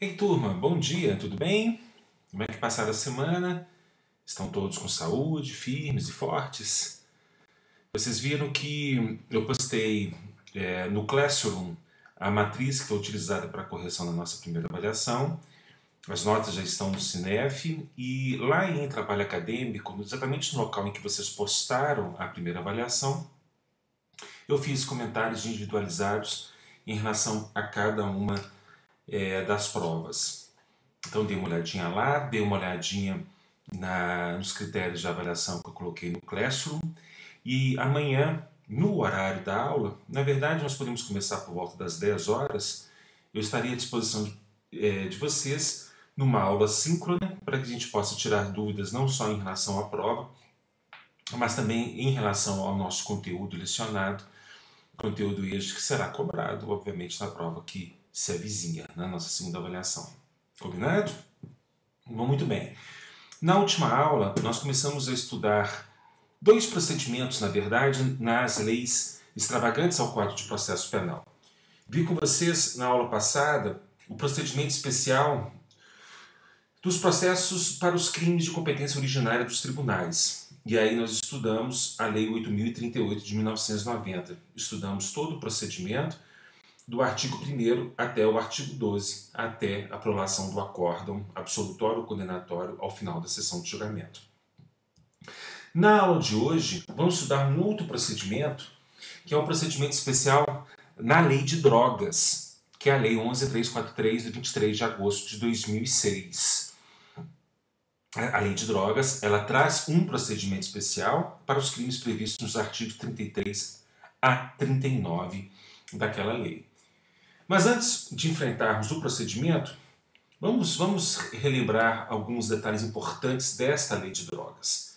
Ei, turma, bom dia, tudo bem? Como é que passaram a semana? Estão todos com saúde, firmes e fortes? Vocês viram que eu postei no Classroom a matriz que foi utilizada para a correção da nossa primeira avaliação. As notas já estão no Cinef e lá em Trabalho Acadêmico, exatamente no local em que vocês postaram a primeira avaliação, eu fiz comentários individualizados em relação a cada uma das provas. Então dei uma olhadinha lá, dei uma olhadinha nos critérios de avaliação que eu coloquei no Classroom e amanhã, no horário da aula, na verdade nós podemos começar por volta das 10 horas, eu estaria à disposição de vocês numa aula síncrona para que a gente possa tirar dúvidas não só em relação à prova, mas também em relação ao nosso conteúdo lecionado, conteúdo este que será cobrado, obviamente, na prova que se avizinha, na nossa segunda avaliação. Combinado? Bom, muito bem. Na última aula, nós começamos a estudar dois procedimentos, na verdade, nas leis extravagantes ao Código de Processo Penal. Vi com vocês, na aula passada, o procedimento especial dos processos para os crimes de competência originária dos tribunais. E aí nós estudamos a Lei 8.038 de 1990. Estudamos todo o procedimento, do artigo 1º até o artigo 12, até a prolação do acórdão absolutório ou condenatório ao final da sessão de julgamento. Na aula de hoje, vamos estudar um outro procedimento, que é um procedimento especial na Lei de Drogas, que é a Lei 11.343, de 23 de agosto de 2006. A Lei de Drogas, ela traz um procedimento especial para os crimes previstos nos artigos 33 a 39 daquela lei. Mas antes de enfrentarmos o procedimento, vamos relembrar alguns detalhes importantes desta Lei de Drogas.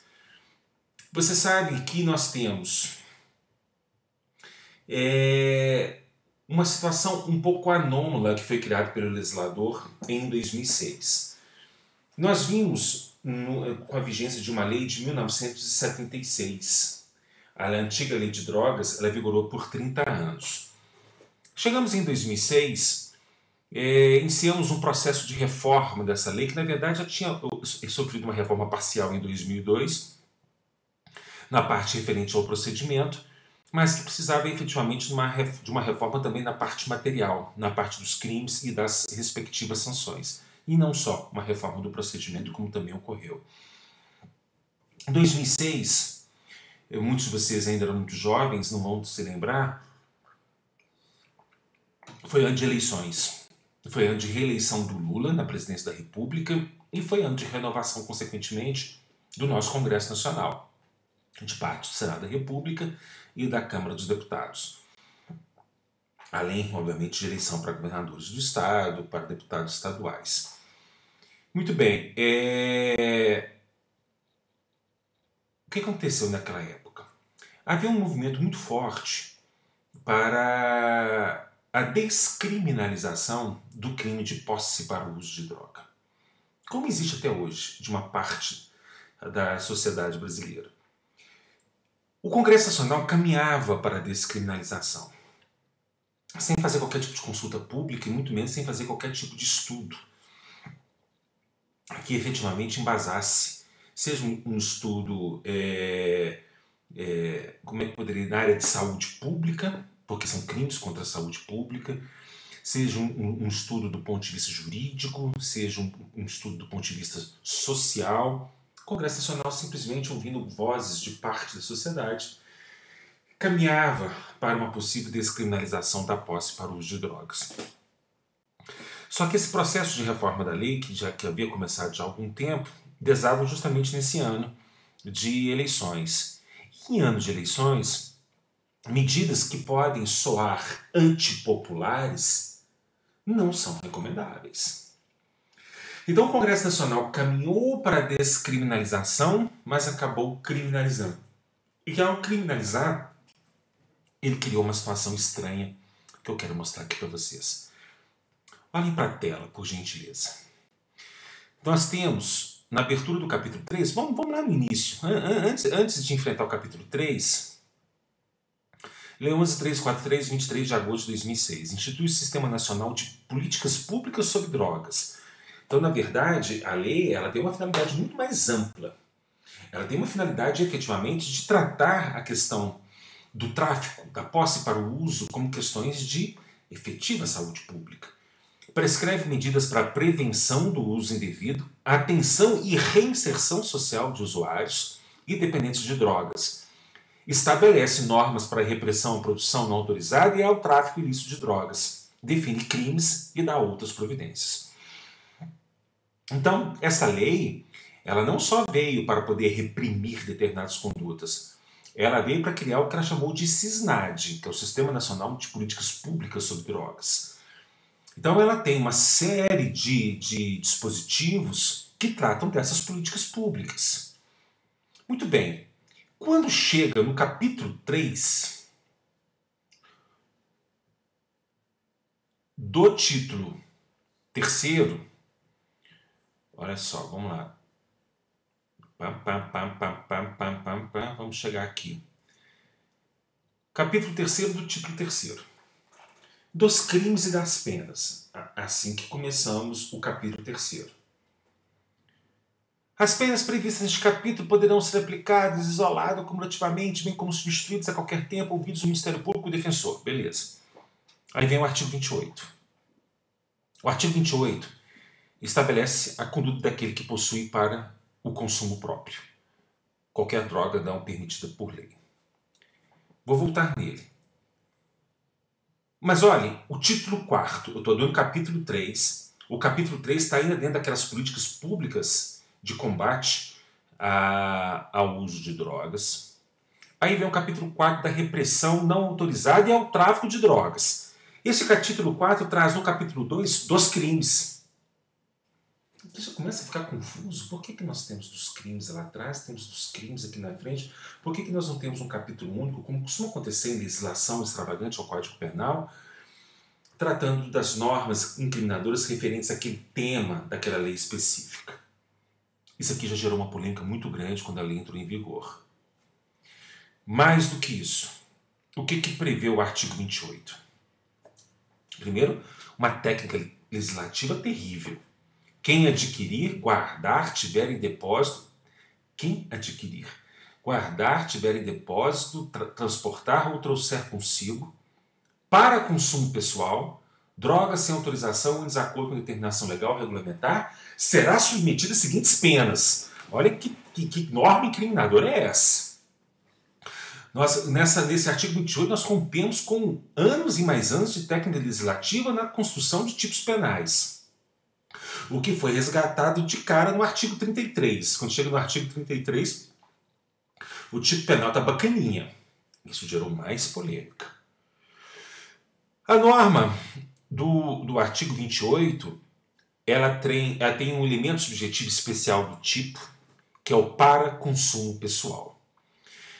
Você sabe que nós temos uma situação um pouco anômala que foi criada pelo legislador em 2006. Nós vimos com a vigência de uma lei de 1976. A antiga Lei de Drogas, ela vigorou por 30 anos. Chegamos em 2006, iniciamos um processo de reforma dessa lei, que na verdade já tinha sofrido uma reforma parcial em 2002, na parte referente ao procedimento, mas que precisava efetivamente de uma reforma também na parte material, na parte dos crimes e das respectivas sanções. E não só uma reforma do procedimento, como também ocorreu. Em 2006, muitos de vocês ainda eram muito jovens, não vão se lembrar, foi ano de eleições. Foi ano de reeleição do Lula na presidência da República e foi ano de renovação, consequentemente, do nosso Congresso Nacional, de parte do Senado da República e da Câmara dos Deputados. Além, obviamente, de eleição para governadores do Estado, para deputados estaduais. Muito bem. O que aconteceu naquela época? Havia um movimento muito forte para a descriminalização do crime de posse para o uso de droga, como existe até hoje de uma parte da sociedade brasileira. O Congresso Nacional caminhava para a descriminalização, sem fazer qualquer tipo de consulta pública e muito menos sem fazer qualquer tipo de estudo que efetivamente embasasse, seja um estudo como é que poderia, na área de saúde pública, porque são crimes contra a saúde pública, seja um estudo do ponto de vista jurídico, seja um estudo do ponto de vista social. O Congresso Nacional, simplesmente ouvindo vozes de parte da sociedade, caminhava para uma possível descriminalização da posse para o uso de drogas. Só que esse processo de reforma da lei, que havia começado já há algum tempo, desava justamente nesse ano de eleições. E em ano de eleições, medidas que podem soar antipopulares não são recomendáveis. Então o Congresso Nacional caminhou para a descriminalização, mas acabou criminalizando. E ao criminalizar, ele criou uma situação estranha que eu quero mostrar aqui para vocês. Olhem para a tela, por gentileza. Nós temos, na abertura do capítulo 3, vamos lá no início, antes de enfrentar o capítulo 3, Lei 11.343, 23 de agosto de 2006, institui o Sistema Nacional de Políticas Públicas sobre Drogas. Então, na verdade, a lei ela tem uma finalidade muito mais ampla. Ela tem uma finalidade, efetivamente, de tratar a questão do tráfico, da posse para o uso, como questões de efetiva saúde pública. Prescreve medidas para a prevenção do uso indevido, atenção e reinserção social de usuários e dependentes de drogas. Estabelece normas para a repressão à produção não autorizada e ao tráfico ilícito de drogas. Define crimes e dá outras providências. Então, essa lei, ela não só veio para poder reprimir determinadas condutas, ela veio para criar o que ela chamou de SISNAD, que é o Sistema Nacional de Políticas Públicas sobre Drogas. Então ela tem uma série de dispositivos que tratam dessas políticas públicas. Muito bem, quando chega no capítulo 3 do título 3º, olha só, vamos lá. Vamos chegar aqui. Capítulo 3º do título 3º. Dos crimes e das penas. Assim que começamos o capítulo 3º. As penas previstas neste capítulo poderão ser aplicadas isolado, cumulativamente, bem como substituídas a qualquer tempo, ouvidos do Ministério Público e do defensor. Beleza. Aí vem o artigo 28. O artigo 28 estabelece a conduta daquele que possui para o consumo próprio. Qualquer droga não permitida por lei. Vou voltar nele. Mas olhem, o título 4º, eu estou dando o capítulo 3. O capítulo 3 está ainda dentro daquelas políticas públicas de combate ao uso de drogas. Aí vem o capítulo 4 da repressão não autorizada e ao tráfico de drogas. Esse capítulo 4 traz no capítulo 2 dos crimes. Então já começa a ficar confuso. Por que nós temos dos crimes lá atrás, temos dos crimes aqui na frente? Por que nós não temos um capítulo único, como costuma acontecer em legislação extravagante ao Código Penal, tratando das normas incriminadoras referentes àquele tema daquela lei específica? Isso aqui já gerou uma polêmica muito grande quando a lei entrou em vigor. Mais do que isso, o que prevê o artigo 28? Primeiro, uma técnica legislativa terrível. Quem adquirir, guardar, tiver em depósito, transportar ou trouxer consigo, para consumo pessoal, drogas sem autorização ou em desacordo com determinação legal ou regulamentar, será submetida às seguintes penas. Olha que norma incriminadora é essa. Nesse artigo 28, nós rompemos com anos e mais anos de técnica legislativa na construção de tipos penais. O que foi resgatado de cara no artigo 33. Quando chega no artigo 33, o tipo penal está bacaninha. Isso gerou mais polêmica. A norma do artigo 28, ela tem um elemento subjetivo especial do tipo, que é o para consumo pessoal.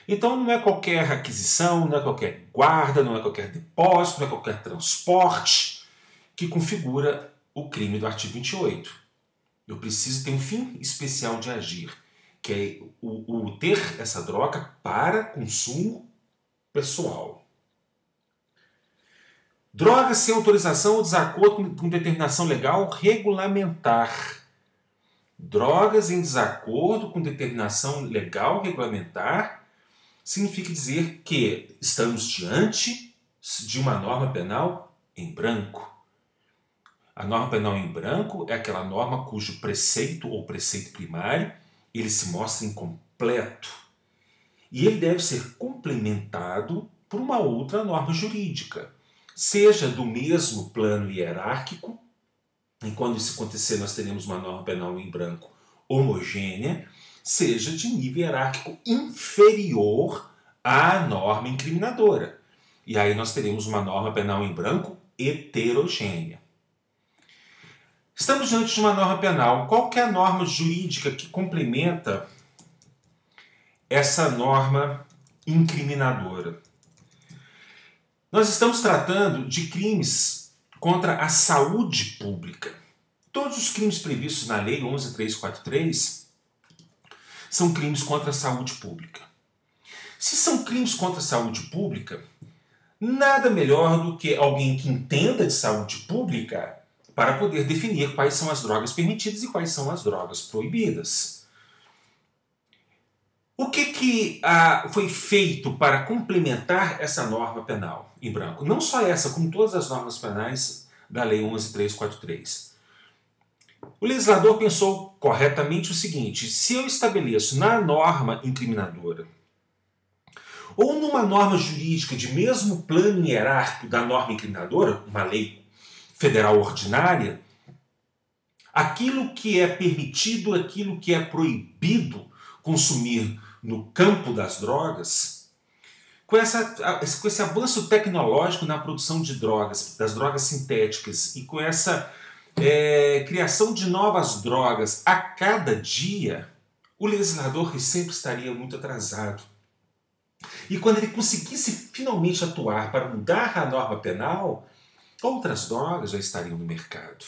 Então não é qualquer aquisição, não é qualquer guarda, não é qualquer depósito, não é qualquer transporte que configura o crime do artigo 28. Eu preciso ter um fim especial de agir, que é o ter essa droga para consumo pessoal. Drogas sem autorização ou desacordo com determinação legal regulamentar. Drogas em desacordo com determinação legal regulamentar significa dizer que estamos diante de uma norma penal em branco. A norma penal em branco é aquela norma cujo preceito ou preceito primário ele se mostra incompleto. E ele deve ser complementado por uma outra norma jurídica, seja do mesmo plano hierárquico, e quando isso acontecer nós teremos uma norma penal em branco homogênea, seja de nível hierárquico inferior à norma incriminadora. E aí nós teremos uma norma penal em branco heterogênea. Estamos diante de uma norma penal. Qual que é a norma jurídica que complementa essa norma incriminadora? Nós estamos tratando de crimes contra a saúde pública. Todos os crimes previstos na Lei 11.343 são crimes contra a saúde pública. Se são crimes contra a saúde pública, Nada melhor do que alguém que entenda de saúde pública para poder definir quais são as drogas permitidas e quais são as drogas proibidas. O que foi feito para complementar essa norma penal em branco? Não só essa, como todas as normas penais da Lei 11.343. O legislador pensou corretamente o seguinte: se eu estabeleço na norma incriminadora ou numa norma jurídica de mesmo plano hierárquico da norma incriminadora, uma lei federal ordinária, aquilo que é permitido, aquilo que é proibido consumir no campo das drogas, com esse avanço tecnológico na produção de drogas, das drogas sintéticas, e com essa criação de novas drogas a cada dia, o legislador sempre estaria muito atrasado. E quando ele conseguisse finalmente atuar para mudar a norma penal, outras drogas já estariam no mercado.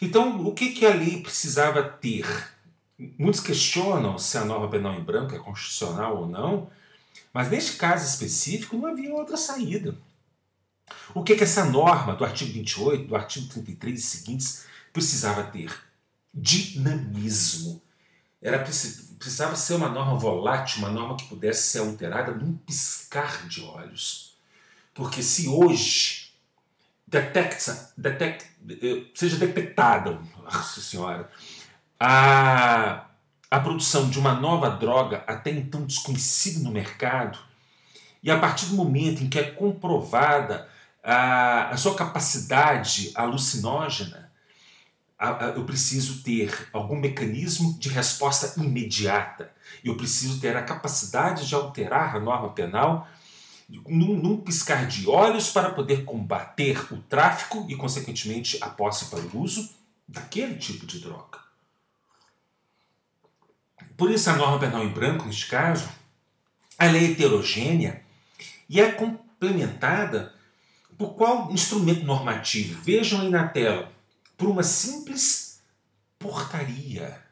Então, o que a lei precisava ter? Muitos questionam se a norma penal em branco é constitucional ou não, mas neste caso específico não havia outra saída. O que essa norma do artigo 28, do artigo 33 e seguintes precisava ter? Dinamismo. Precisava ser uma norma volátil, uma norma que pudesse ser alterada num piscar de olhos. Porque se hoje seja detectada, nossa senhora, a produção de uma nova droga até então desconhecida no mercado, e a partir do momento em que é comprovada a sua capacidade alucinógena, eu preciso ter algum mecanismo de resposta imediata. Eu preciso ter a capacidade de alterar a norma penal num piscar de olhos para poder combater o tráfico e, consequentemente, a posse para o uso daquele tipo de droga. Por isso, a norma penal em branco, neste caso, ela é heterogênea e é complementada por qual instrumento normativo? Vejam aí na tela. Por uma simples portaria.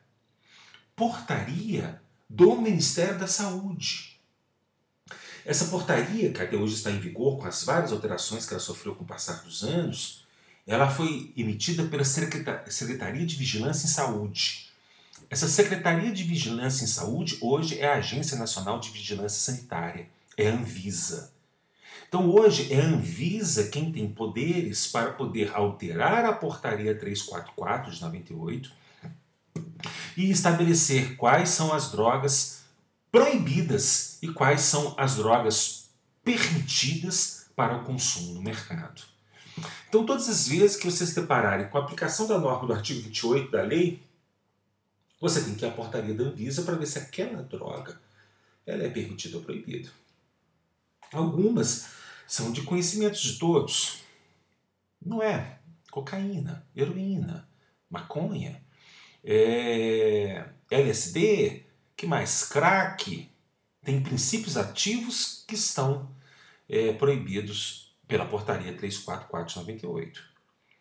Portaria do Ministério da Saúde. Essa portaria, que até hoje está em vigor, com as várias alterações que ela sofreu com o passar dos anos, ela foi emitida pela Secretaria de Vigilância em Saúde. Essa Secretaria de Vigilância em Saúde hoje é a Agência Nacional de Vigilância Sanitária, é a Anvisa. Então hoje é a Anvisa quem tem poderes para poder alterar a portaria 344 de 98 e estabelecer quais são as drogas proibidas e quais são as drogas permitidas para o consumo no mercado. Então todas as vezes que vocês se depararem com a aplicação da norma do artigo 28 da lei, você tem que ir à portaria da Anvisa para ver se aquela droga ela é permitida ou proibida. Algumas são de conhecimento de todos. Não é? Cocaína, heroína, maconha, LSD, que mais? Crack. Tem princípios ativos que estão proibidos pela portaria 344 de 98.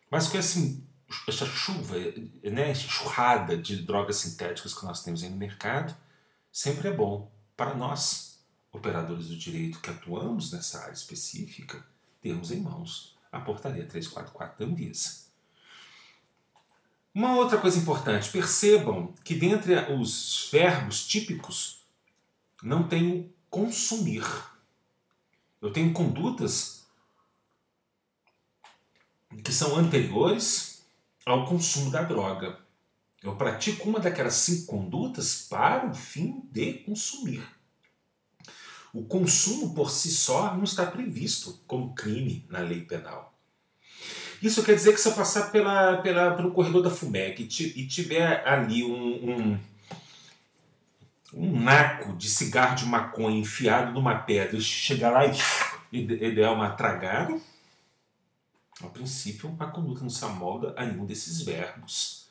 Mas com essa chuva, essa enxurrada de drogas sintéticas que nós temos aí no mercado, sempre é bom para nós, operadores do direito que atuamos nessa área específica, termos em mãos a portaria 344 da Anvisa. Uma outra coisa importante, percebam que dentre os verbos típicos não tem o consumir. Eu tenho condutas que são anteriores ao consumo da droga. Eu pratico uma daquelas 5 condutas para o fim de consumir. O consumo por si só não está previsto como crime na lei penal. Isso quer dizer que se eu passar pelo corredor da FUMEC e tiver ali um naco de cigarro de maconha enfiado numa pedra e chegar lá e der uma tragada, a princípio a conduta não se amolda a nenhum desses verbos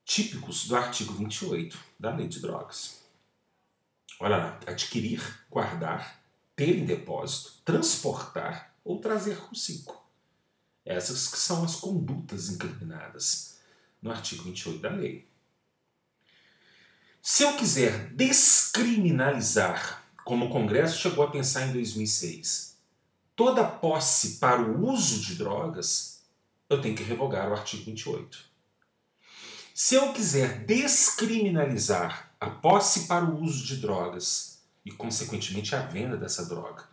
típicos do artigo 28 da Lei de Drogas. Olha lá, adquirir, guardar, ter em depósito, transportar ou trazer consigo. Essas que são as condutas incriminadas no artigo 28 da lei. Se eu quiser descriminalizar, como o Congresso chegou a pensar em 2006, toda posse para o uso de drogas, eu tenho que revogar o artigo 28. Se eu quiser descriminalizar a posse para o uso de drogas e, consequentemente, a venda dessa droga,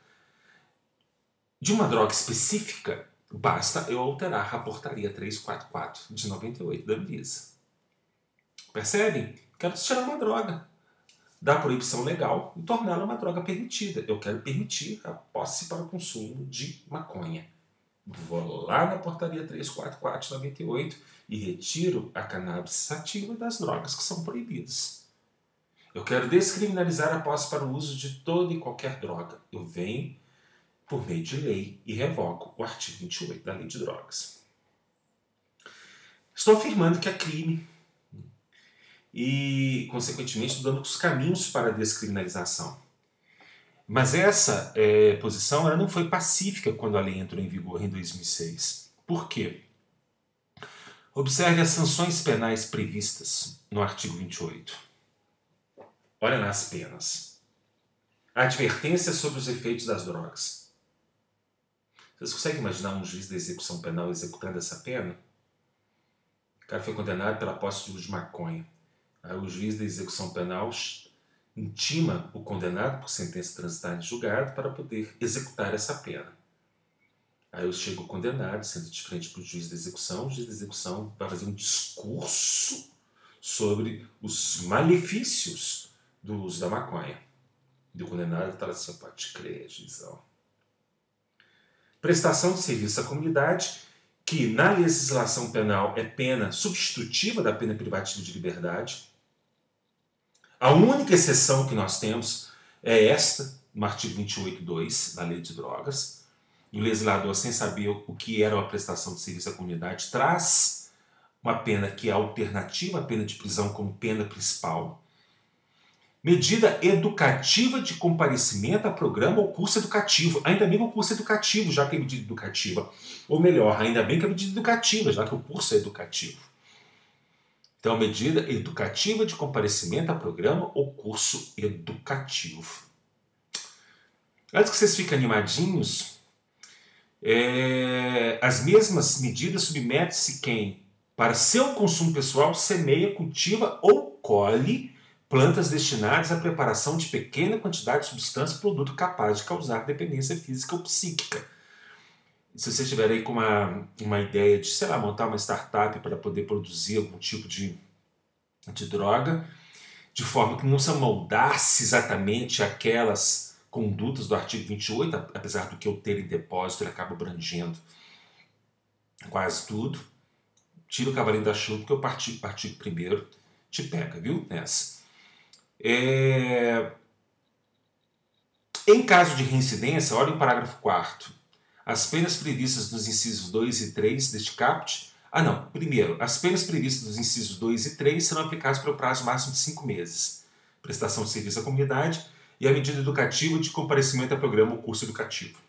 de uma droga específica, basta eu alterar a portaria 344 de 98 da Anvisa. Percebem? Quero tirar uma droga da proibição legal e torná-la uma droga permitida. Eu quero permitir a posse para o consumo de maconha. Vou lá na portaria 344 de 98 e retiro a cannabis sativa das drogas que são proibidas. Eu quero descriminalizar a posse para o uso de toda e qualquer droga. Eu venho por meio de lei e revogo o artigo 28 da Lei de Drogas. Estou afirmando que é crime e, consequentemente, estou dando os caminhos para a descriminalização. Mas essa posição ela não foi pacífica quando a lei entrou em vigor em 2006. Por quê? Observe as sanções penais previstas no artigo 28. Olha nas penas. Advertência sobre os efeitos das drogas. Vocês conseguem imaginar um juiz da execução penal executando essa pena? O cara foi condenado pela posse de uso de maconha. Aí o juiz da execução penal intima o condenado por sentença transitada em julgado para poder executar essa pena. Aí chega o condenado, senta de frente para o juiz da execução. O juiz da execução vai fazer um discurso sobre os malefícios do uso da maconha. E o condenado está assim, pode crer, juizão. Prestação de serviço à comunidade, que na legislação penal é pena substitutiva da pena privativa de liberdade. A única exceção que nós temos é esta, no artigo 28.2 da Lei de Drogas. O legislador, sem saber o que era uma prestação de serviço à comunidade, traz uma pena que é alternativa à pena de prisão como pena principal. Medida educativa de comparecimento a programa ou curso educativo. Ainda bem que o curso é educativo, já que é medida educativa. Ou melhor, ainda bem que é medida educativa, já que o curso é educativo. Então, medida educativa de comparecimento a programa ou curso educativo. Antes que vocês fiquem animadinhos, as mesmas medidas submete-se quem, para seu consumo pessoal, semeia, cultiva ou colhe plantas destinadas à preparação de pequena quantidade de substância ou produto capaz de causar dependência física ou psíquica. Se você estiver aí com uma ideia de, sei lá, montar uma startup para poder produzir algum tipo de droga, de forma que não se moldasse exatamente aquelas condutas do artigo 28, apesar do que eu ter em depósito, ele acaba abrangendo quase tudo. Tira o cavalinho da chuva, porque o artigo 1º te pega, viu? Nessa. Em caso de reincidência, olha o parágrafo 4º. As penas previstas nos incisos 2 e 3 deste caput... Primeiro, as penas previstas nos incisos 2 e 3 serão aplicadas pelo prazo máximo de 5 meses. Prestação de serviço à comunidade e a medida educativa de comparecimento a programa ou curso educativo.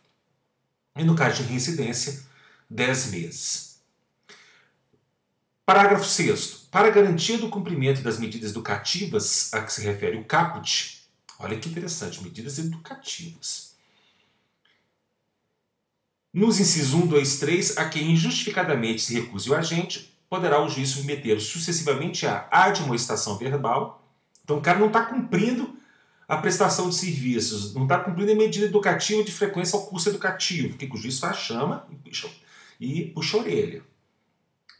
E no caso de reincidência, 10 meses. Parágrafo 6º. Para garantia do cumprimento das medidas educativas a que se refere o caput, olha que interessante, medidas educativas. Nos incisos 1, 2, 3, a quem injustificadamente se recuse o agente, poderá o juiz submeter sucessivamente à admoestação verbal. Então o cara não está cumprindo a prestação de serviços, não está cumprindo a medida educativa de frequência ao curso educativo. O que o juiz faz? Chama e puxa a orelha.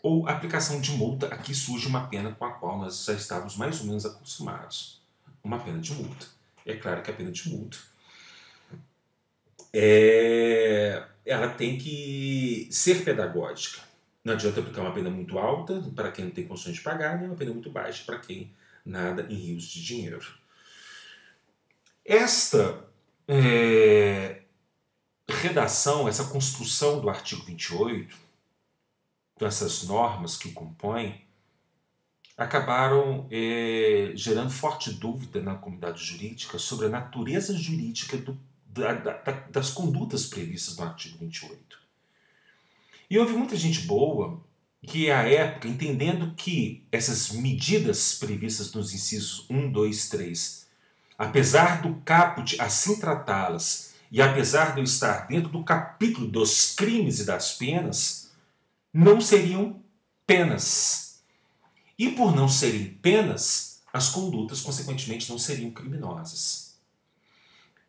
Ou aplicação de multa, aqui surge uma pena com a qual nós já estávamos mais ou menos acostumados. Uma pena de multa. É claro que a pena de multa ela tem que ser pedagógica. Não adianta aplicar uma pena muito alta para quem não tem condições de pagar, nem uma pena muito baixa para quem nada em rios de dinheiro. Esta redação, essa construção do artigo 28, com essas normas que o compõem, acabaram gerando forte dúvida na comunidade jurídica sobre a natureza jurídica das condutas previstas no artigo 28. E houve muita gente boa que, à época, entendendo que essas medidas previstas nos incisos 1, 2, 3, apesar do caput assim tratá-las, e apesar de eu estar dentro do capítulo dos crimes e das penas, não seriam penas. E por não serem penas, as condutas, consequentemente, não seriam criminosas.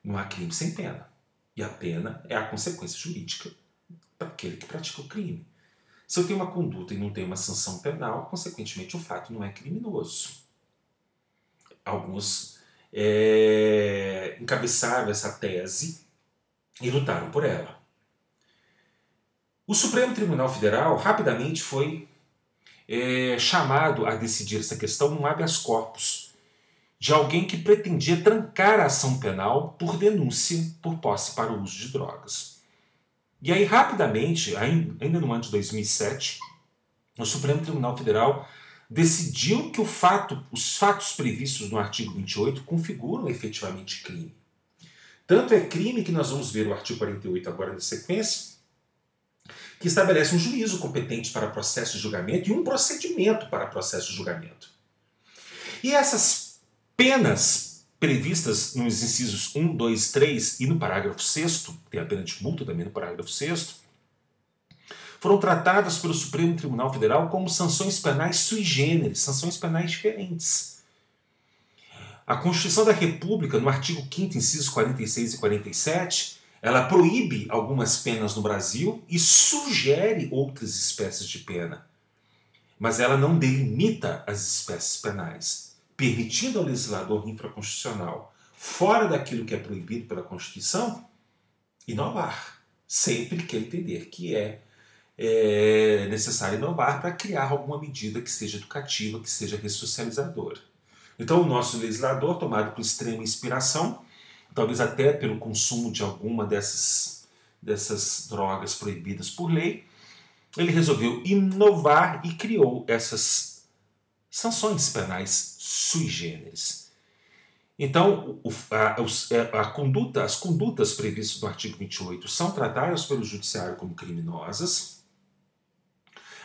Não há crime sem pena. E a pena é a consequência jurídica para aquele que pratica o crime. Se eu tenho uma conduta e não tenho uma sanção penal, consequentemente o fato não é criminoso. Alguns encabeçaram essa tese e lutaram por ela. O Supremo Tribunal Federal rapidamente foi chamado a decidir essa questão num habeas corpus de alguém que pretendia trancar a ação penal por denúncia por posse para o uso de drogas. E aí, rapidamente, ainda no ano de 2007, o Supremo Tribunal Federal decidiu que os fatos previstos no artigo 28 configuram efetivamente crime. Tanto é crime que nós vamos ver o artigo 48 agora na sequência, que estabelece um juízo competente para processo de julgamento e um procedimento para processo de julgamento. E essas penas previstas nos incisos 1, 2, 3 e no parágrafo 6º, tem a pena de multa também no parágrafo 6º, foram tratadas pelo Supremo Tribunal Federal como sanções penais sui generis, sanções penais diferentes. A Constituição da República, no artigo 5º, incisos 46 e 47, ela proíbe algumas penas no Brasil e sugere outras espécies de pena. Mas ela não delimita as espécies penais, permitindo ao legislador infraconstitucional, fora daquilo que é proibido pela Constituição, inovar, sempre que ele entender que é necessário inovar para criar alguma medida que seja educativa, que seja ressocializadora. Então o nosso legislador, tomado por extrema inspiração, talvez até pelo consumo de alguma dessas drogas proibidas por lei, ele resolveu inovar e criou essas sanções penais sui generis. Então, as condutas previstas no artigo 28 são tratadas pelo judiciário como criminosas.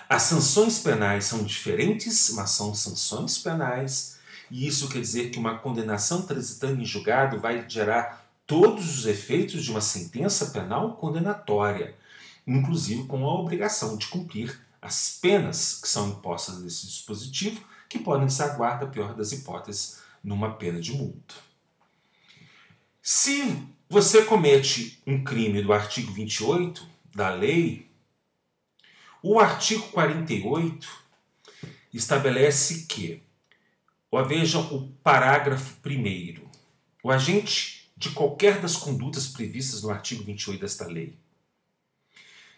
As sanções penais são diferentes, mas são sanções penais, e isso quer dizer que uma condenação transitando em julgado vai gerar todos os efeitos de uma sentença penal condenatória, inclusive com a obrigação de cumprir as penas que são impostas nesse dispositivo, que podem desaguar, na pior das hipóteses, numa pena de multa. Se você comete um crime do artigo 28 da lei, o artigo 48 estabelece que, vejam o parágrafo 1º, o agente de qualquer das condutas previstas no artigo 28 desta lei,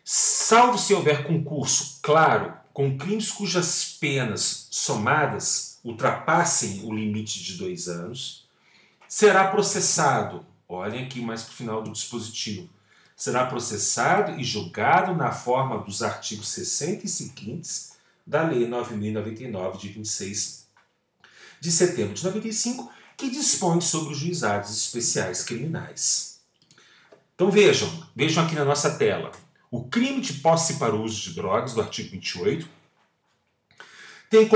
salvo se houver concurso claro com crimes cujas penas somadas ultrapassem o limite de 2 anos, será processado, olhem aqui mais para o final do dispositivo, será processado e julgado na forma dos artigos 60 e seguintes da Lei 9.099, de 26 de setembro de 95, que dispõe sobre os juizados especiais criminais. Então vejam aqui na nossa tela, o crime de posse para o uso de drogas, do artigo 28, tem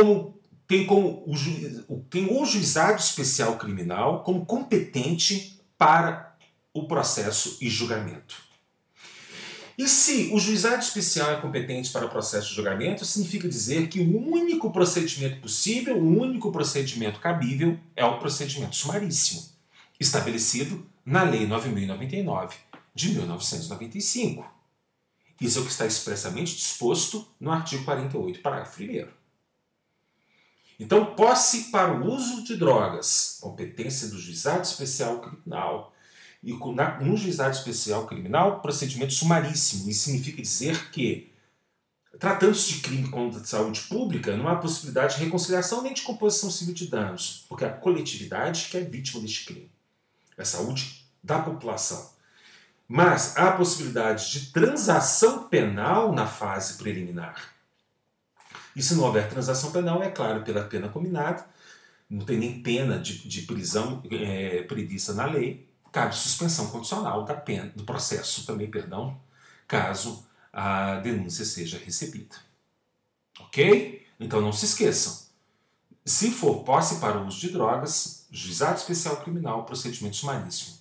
o juizado especial criminal como competente para o processo e julgamento. E se o juizado especial é competente para o processo de julgamento, significa dizer que o único procedimento possível, o único procedimento cabível é o procedimento sumaríssimo, estabelecido na Lei 9.099, de 1995. Isso é o que está expressamente disposto no artigo 48, parágrafo 1º. Então, posse para o uso de drogas, competência do juizado especial criminal, e no juizado especial criminal, procedimento sumaríssimo. Isso significa dizer que, tratando-se de crime contra a saúde pública, não há possibilidade de reconciliação nem de composição civil de danos, porque é a coletividade que é vítima deste crime. É a saúde da população. Mas há a possibilidade de transação penal na fase preliminar. E se não houver transação penal, é claro, pela pena combinada, não tem nem pena de prisão prevista na lei, cabe suspensão condicional da pena, do processo também, caso a denúncia seja recebida. Ok? Então não se esqueçam. Se for posse para o uso de drogas, juizado especial criminal, procedimento sumaríssimo.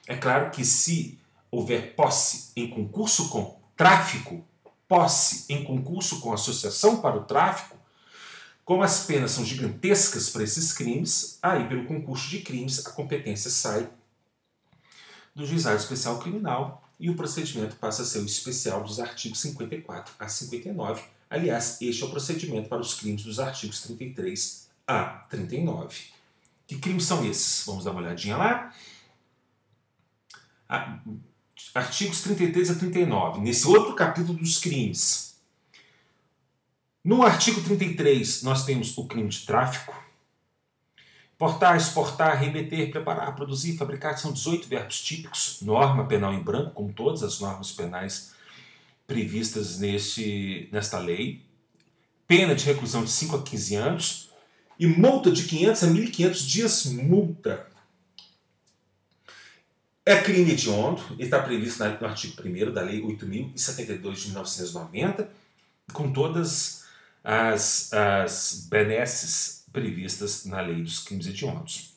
É claro que se houver posse em concurso com tráfico, posse em concurso com associação para o tráfico, como as penas são gigantescas para esses crimes, aí pelo concurso de crimes a competência sai do Juizado Especial Criminal e o procedimento passa a ser o especial dos artigos 54 a 59. Aliás, este é o procedimento para os crimes dos artigos 33 a 39. Que crimes são esses? Vamos dar uma olhadinha lá. Artigos 33 a 39, nesse outro capítulo dos crimes. No artigo 33, nós temos o crime de tráfico. Portar, exportar, remeter, preparar, produzir, fabricar, são 18 verbos típicos, norma penal em branco, como todas as normas penais previstas nesta lei. Pena de reclusão de 5 a 15 anos e multa de 500 a 1.500 dias multa. É crime hediondo, e está previsto no artigo 1º da Lei 8.072 de 1990, com todas as benesses previstas na Lei dos Crimes Hediondos.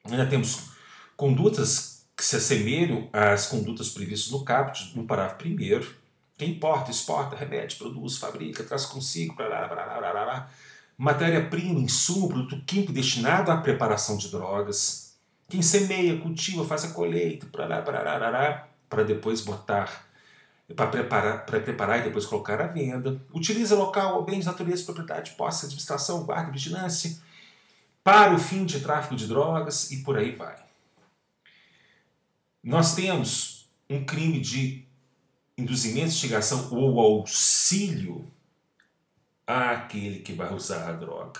Ainda temos condutas que se assemelham às condutas previstas no caput, no parágrafo 1º. Quem importa, exporta, remete, produz, fabrica, traz consigo, matéria-prima, insumo, produto químico destinado à preparação de drogas. Quem semeia, cultiva, faz a colheita, para depois botar, para preparar e depois colocar à venda. Utiliza local ou bens de natureza, propriedade, posse, administração, guarda, vigilância, para o fim de tráfico de drogas e por aí vai. Nós temos um crime de induzimento, instigação ou auxílio àquele que vai usar a droga.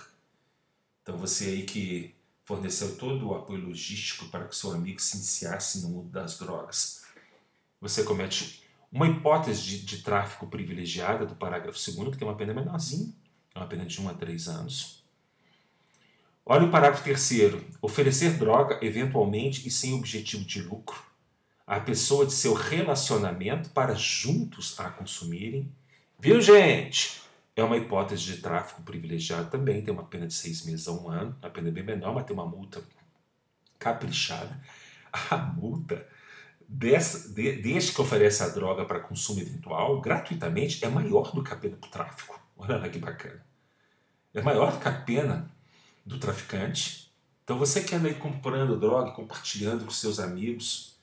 Então você aí que forneceu todo o apoio logístico para que seu amigo se iniciasse no mundo das drogas. Você comete uma hipótese de tráfico privilegiada do parágrafo 2º, que tem uma pena menorzinha, uma pena de 1 a 3 anos. Olha o parágrafo 3º. Oferecer droga, eventualmente e sem objetivo de lucro, à pessoa de seu relacionamento para juntos a consumirem. Viu, gente? É uma hipótese de tráfico privilegiado também, tem uma pena de 6 meses a 1 ano, a pena é bem menor, mas tem uma multa caprichada. A multa deste que oferece a droga para consumo eventual, gratuitamente, é maior do que a pena do tráfico. Olha lá que bacana. É maior do que a pena do traficante. Então você que anda aí comprando droga, compartilhando com seus amigos,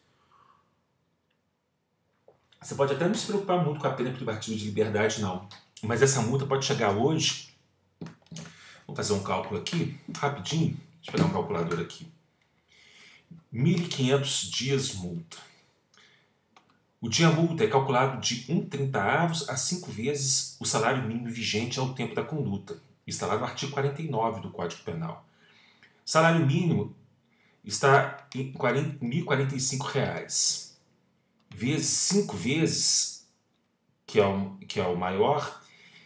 você pode até não se preocupar muito com a pena privativa de liberdade, não. Mas essa multa pode chegar hoje, vou fazer um cálculo aqui, rapidinho, deixa eu pegar um calculador aqui. 1.500 dias multa. O dia multa é calculado de 1/30 a 5 vezes o salário mínimo vigente ao tempo da conduta. Está lá no artigo 49 do Código Penal. O salário mínimo está em R$ 1.045. Vezes 5 vezes, que é o maior.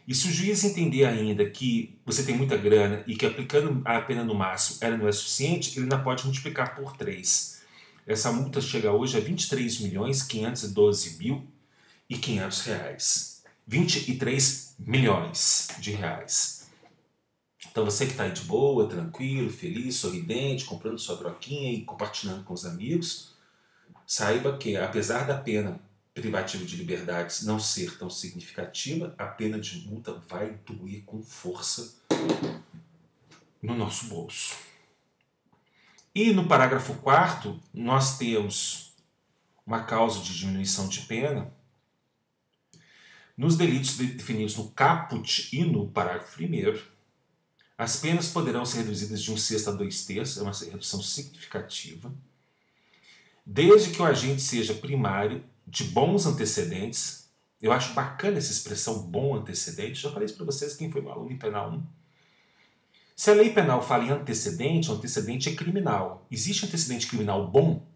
E se o juiz entender ainda que você tem muita grana e que aplicando a pena no máximo ela não é suficiente, ele ainda pode multiplicar por 3. Essa multa chega hoje a R$ 23.512.500. 23 milhões de reais. Então você que está aí de boa, tranquilo, feliz, sorridente, comprando sua droguinha e compartilhando com os amigos, saiba que apesar da pena privativa de liberdades não ser tão significativa, a pena de multa vai doer com força no nosso bolso. E no parágrafo 4º, nós temos uma causa de diminuição de pena nos delitos definidos no caput e no parágrafo 1º. As penas poderão ser reduzidas de 1/6 a 2/3, é uma redução significativa, desde que o agente seja primário, de bons antecedentes. Eu acho bacana essa expressão bom antecedente. Já falei isso para vocês, quem foi meu aluno em Penal 1. Se a lei penal fala em antecedente, o antecedente é criminal. Existe antecedente criminal bom?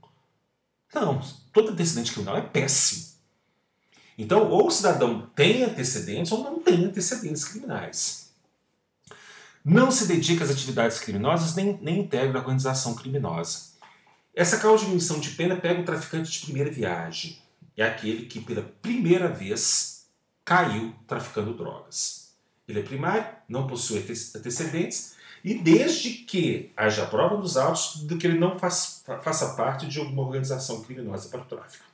Não, todo antecedente criminal é péssimo. Então, ou o cidadão tem antecedentes ou não tem antecedentes criminais. Não se dedica às atividades criminosas nem integra a organização criminosa. Essa causa de diminuição de pena pega o traficante de primeira viagem. É aquele que pela primeira vez caiu traficando drogas. ele é primário, não possui antecedentes, e desde que haja prova nos autos de que ele não faça parte de alguma organização criminosa para o tráfico.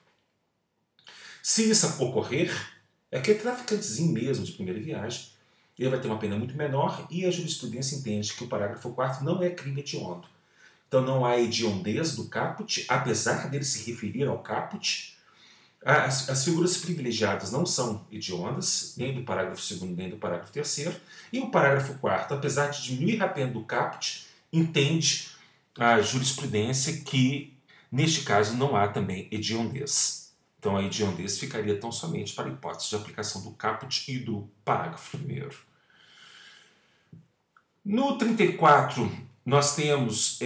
Se isso ocorrer, é aquele traficantezinho mesmo de primeira viagem, ele vai ter uma pena muito menor e a jurisprudência entende que o parágrafo 4º não é crime hediondo. Então não há hediondez do caput, apesar dele se referir ao caput. As figuras privilegiadas não são hediondas, nem do parágrafo 2º, nem do parágrafo 3º. E o parágrafo 4º, apesar de diminuir a pena do caput, entende a jurisprudência que, neste caso, não há também hediondez. Então a hediondez ficaria tão somente para a hipótese de aplicação do caput e do parágrafo 1º. No 34, nós temos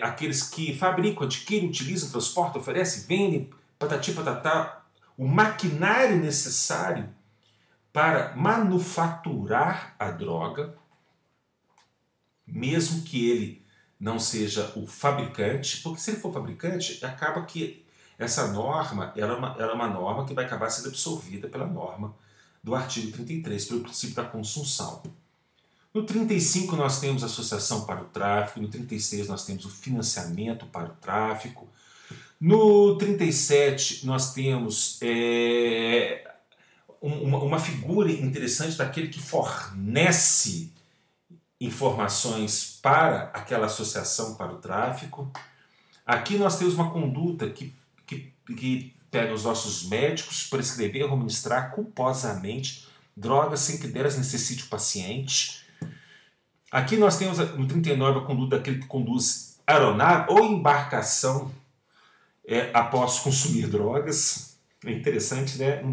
aqueles que fabricam, adquirem, utilizam, transportam, oferecem, vendem, patati patatá, o maquinário necessário para manufaturar a droga, mesmo que ele não seja o fabricante, porque se ele for fabricante, acaba que essa norma ela é uma norma que vai acabar sendo absorvida pela norma do artigo 33, pelo princípio da consunção. No 35 nós temos associação para o tráfico, no 36 nós temos o financiamento para o tráfico, no 37 nós temos uma figura interessante daquele que fornece informações para aquela associação para o tráfico. Aqui nós temos uma conduta que pega os nossos médicos prescrever ou administrar culposamente drogas sem que delas necessite o paciente. Aqui nós temos no 39 a conduta daquele que conduz aeronave ou embarcação após consumir drogas. É interessante, né?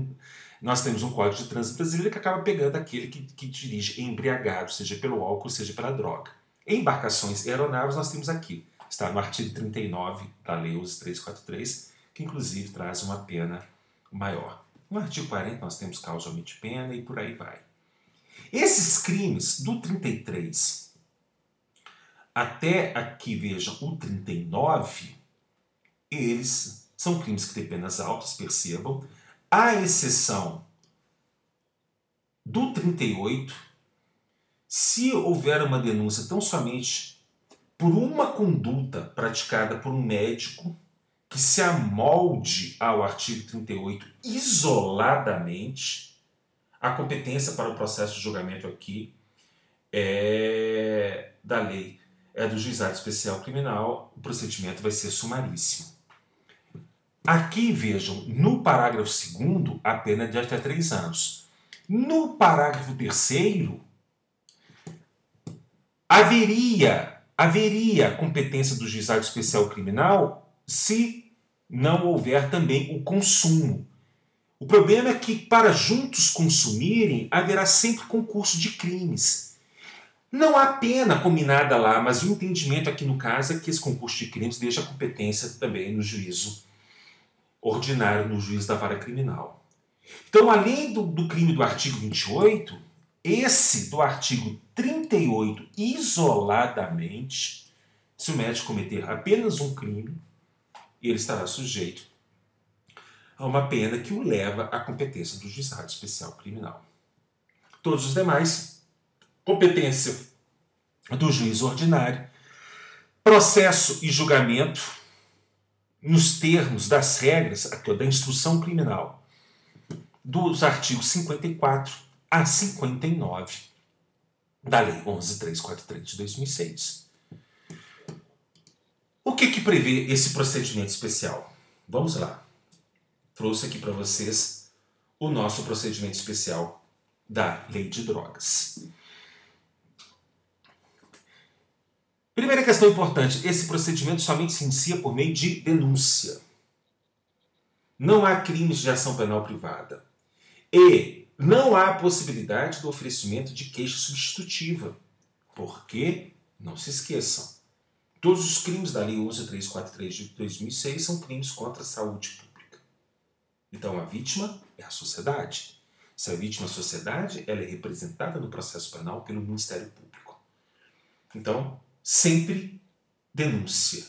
Nós temos um Código de Trânsito brasileiro que acaba pegando aquele que dirige embriagado, seja pelo álcool, seja pela droga. Em embarcações e aeronaves nós temos aqui, está no artigo 39 da Lei 11.343, que inclusive traz uma pena maior. No artigo 40 nós temos causalmente pena e por aí vai. Esses crimes do 33 até aqui, vejam, o 39, eles são crimes que têm penas altas, percebam, à exceção do 38, se houver uma denúncia tão somente por uma conduta praticada por um médico que se amolde ao artigo 38 isoladamente, a competência para o processo de julgamento aqui é da lei, é do Juizado Especial Criminal, o procedimento vai ser sumaríssimo. Aqui, vejam, no parágrafo 2º, a pena é de até 3 anos. No parágrafo 3º, haveria competência do Juizado Especial Criminal se não houver também o consumo. O problema é que, para juntos consumirem, haverá sempre concurso de crimes. Não há pena combinada lá, mas o entendimento aqui no caso é que esse concurso de crimes deixa a competência também no juízo ordinário, no juízo da vara criminal. Então, além do crime do artigo 28, esse do artigo 38, isoladamente, se o médico cometer apenas um crime, ele estará sujeito a uma pena que o leva à competência do Juizado Especial Criminal. Todos os demais, competência do juiz ordinário, processo e julgamento nos termos das regras da instrução criminal dos artigos 54 a 59 da Lei 11.343 de 2006. O que prevê esse procedimento especial? Vamos lá. Trouxe aqui para vocês o nosso procedimento especial da Lei de Drogas. Primeira questão importante, esse procedimento somente se inicia por meio de denúncia. Não há crimes de ação penal privada. E não há possibilidade do oferecimento de queixa substitutiva. Porque, não se esqueçam, todos os crimes da Lei 11.343 de 2006 são crimes contra a saúde pública. Então a vítima é a sociedade. Se a vítima é a sociedade, ela é representada no processo penal pelo Ministério Público. Então, sempre denúncia.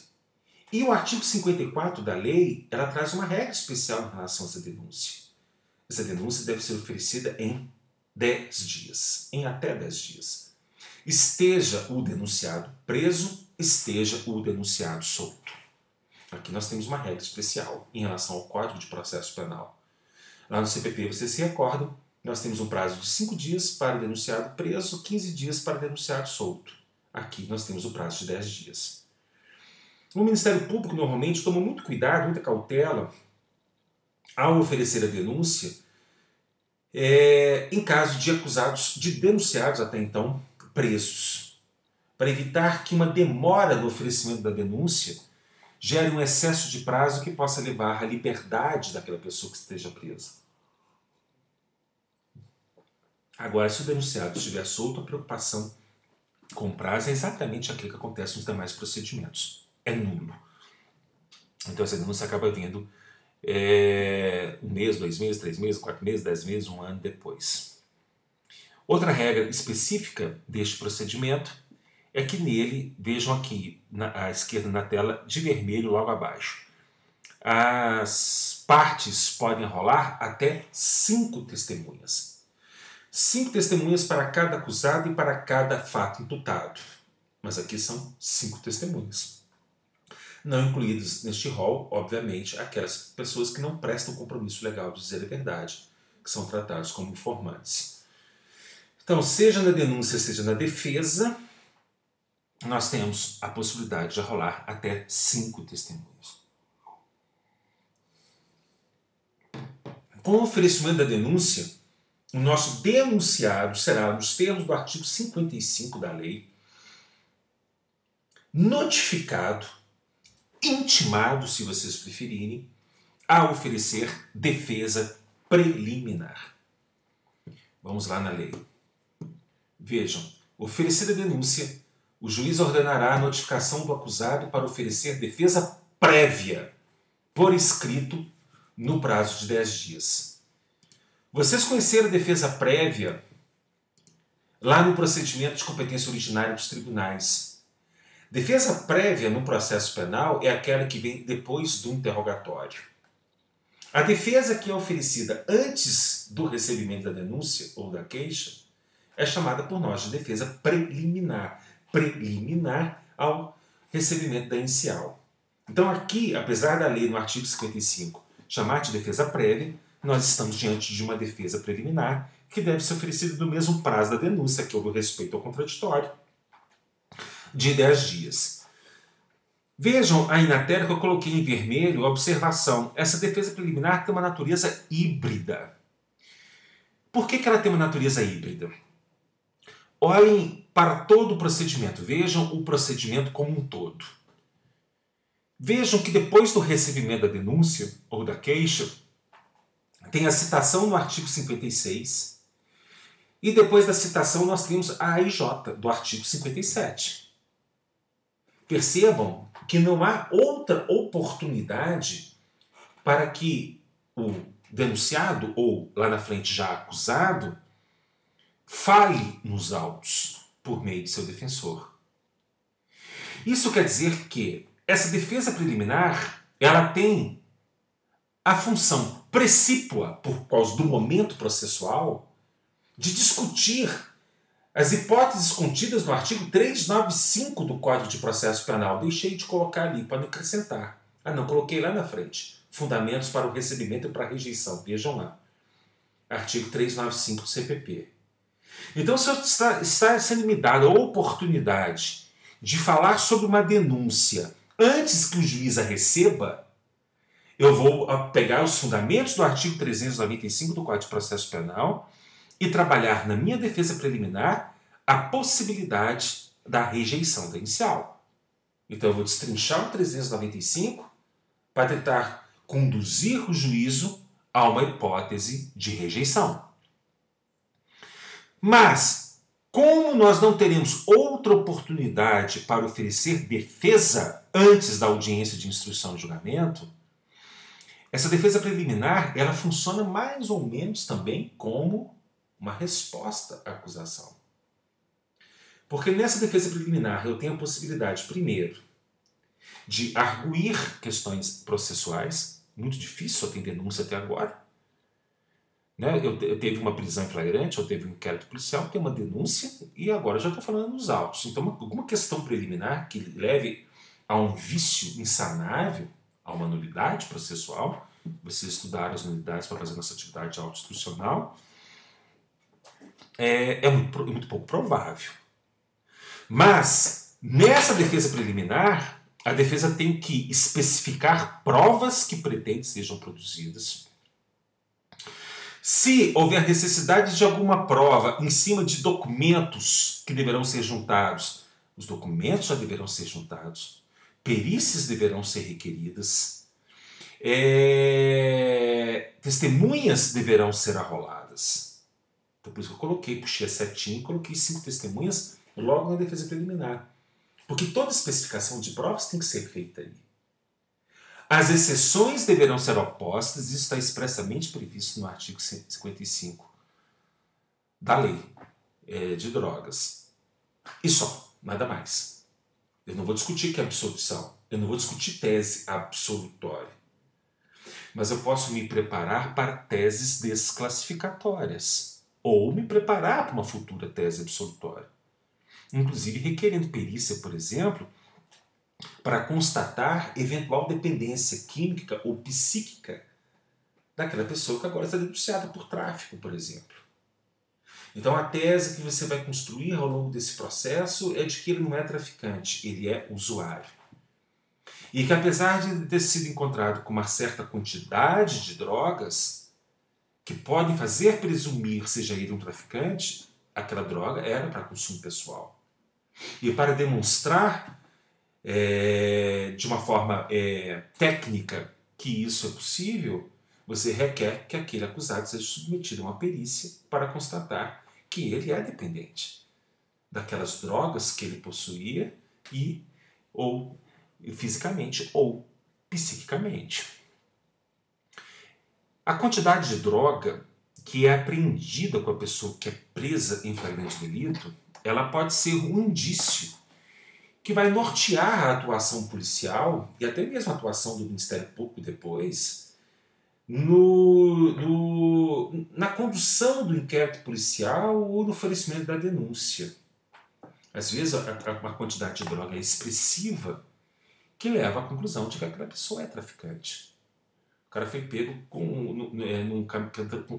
E o artigo 54 da lei, ela traz uma regra especial em relação a essa denúncia. Essa denúncia deve ser oferecida em 10 dias, em até 10 dias. Esteja o denunciado preso, esteja o denunciado solto. Aqui nós temos uma regra especial em relação ao Código de Processo Penal. Lá no CPP, vocês se recordam, nós temos um prazo de 5 dias para o denunciado preso, 15 dias para o denunciado solto. Aqui nós temos o prazo de 10 dias. O Ministério Público normalmente toma muito cuidado, muita cautela ao oferecer a denúncia em caso de acusados, de denunciados até então presos, para evitar que uma demora no oferecimento da denúncia gere um excesso de prazo que possa levar à liberdade daquela pessoa que esteja presa. Agora, se o denunciado estiver solto, a preocupação com prazo é exatamente aquilo que acontece nos demais procedimentos. É nulo. Então essa denúncia acaba vindo 1 mês, 2 meses, 3 meses, 4 meses, 10 meses, 1 ano depois. Outra regra específica deste procedimento é que nele, vejam aqui à esquerda na tela, de vermelho logo abaixo, as partes podem rolar até 5 testemunhas. 5 testemunhas para cada acusado e para cada fato imputado. Mas aqui são 5 testemunhas. Não incluídos neste rol, obviamente, aquelas pessoas que não prestam compromisso legal de dizer a verdade, que são tratados como informantes. Então, seja na denúncia, seja na defesa, nós temos a possibilidade de rolar até 5 testemunhas. Com o oferecimento da denúncia, o nosso denunciado será, nos termos do artigo 55 da lei, notificado, intimado, se vocês preferirem, a oferecer defesa preliminar. Vamos lá na lei. Vejam, oferecida a denúncia, o juiz ordenará a notificação do acusado para oferecer defesa prévia, por escrito, no prazo de 10 dias. Vocês conheceram a defesa prévia lá no procedimento de competência originária dos tribunais. Defesa prévia no processo penal é aquela que vem depois do interrogatório. A defesa que é oferecida antes do recebimento da denúncia ou da queixa é chamada por nós de defesa preliminar, preliminar ao recebimento da inicial. Então aqui, apesar da lei no artigo 55 chamar de defesa prévia, nós estamos diante de uma defesa preliminar que deve ser oferecida no mesmo prazo da denúncia, que é o respeito ao contraditório, de 10 dias. Vejam aí na tela que eu coloquei em vermelho a observação. Essa defesa preliminar tem uma natureza híbrida. Por que ela tem uma natureza híbrida? Olhem para todo o procedimento. Vejam o procedimento como um todo. Vejam que depois do recebimento da denúncia ou da queixa, tem a citação no artigo 56 e depois da citação nós temos a AIJ do artigo 57. Percebam que não há outra oportunidade para que o denunciado, ou lá na frente já acusado, fale nos autos por meio de seu defensor. Isso quer dizer que essa defesa preliminar ela tem a função precípua, por causa do momento processual, de discutir as hipóteses contidas no artigo 395 do Código de Processo Penal. Deixei de colocar ali para não acrescentar. Não, coloquei lá na frente. Fundamentos para o recebimento e para a rejeição. Vejam lá. Artigo 395 do CPP. Então, se está sendo me dada a oportunidade de falar sobre uma denúncia antes que o juiz a receba, eu vou pegar os fundamentos do artigo 395 do Código de Processo Penal e trabalhar na minha defesa preliminar a possibilidade da rejeição da inicial. Então eu vou destrinchar o 395 para tentar conduzir o juízo a uma hipótese de rejeição. Mas, como nós não teremos outra oportunidade para oferecer defesa antes da audiência de instrução e julgamento, essa defesa preliminar ela funciona mais ou menos também como uma resposta à acusação. Porque nessa defesa preliminar eu tenho a possibilidade, primeiro, de arguir questões processuais. Muito difícil, só tem denúncia até agora. Né? Eu teve uma prisão em flagrante, eu teve um inquérito policial, tem uma denúncia e agora eu já estou falando nos autos. Então, alguma questão preliminar que leve a um vício insanável, a uma nulidade processual, vocês estudaram as nulidades para fazer nossa atividade autoinstrucional, é muito pouco provável. Mas, nessa defesa preliminar, a defesa tem que especificar provas que pretende sejam produzidas. Se houver necessidade de alguma prova em cima de documentos que deverão ser juntados, os documentos já deverão ser juntados, perícias deverão ser requeridas, testemunhas deverão ser arroladas. Então, por isso que eu puxei a setinha e coloquei 5 testemunhas logo na defesa preliminar. Porque toda especificação de provas tem que ser feita ali. As exceções deverão ser opostas, isso está expressamente previsto no artigo 55 da lei de drogas. E só, nada mais. Eu não vou discutir que é absolução, eu não vou discutir tese absolutória. Mas eu posso me preparar para teses desclassificatórias, ou me preparar para uma futura tese absolutória. Inclusive requerendo perícia, por exemplo, para constatar eventual dependência química ou psíquica daquela pessoa que agora está denunciada por tráfico, por exemplo. Então a tese que você vai construir ao longo desse processo é de que ele não é traficante, ele é usuário. E que apesar de ter sido encontrado com uma certa quantidade de drogas que podem fazer presumir seja ele um traficante, aquela droga era para consumo pessoal. E para demonstrar de uma forma técnica que isso é possível, você requer que aquele acusado seja submetido a uma perícia para constatar que ele é dependente daquelas drogas que ele possuía ou fisicamente ou psiquicamente. A quantidade de droga que é apreendida com a pessoa que é presa em flagrante delito, ela pode ser um indício que vai nortear a atuação policial e até mesmo a atuação do Ministério Público depois na condução do inquérito policial ou no oferecimento da denúncia. Às vezes uma quantidade de droga é expressiva que leva à conclusão de que aquela pessoa é traficante. O cara foi pego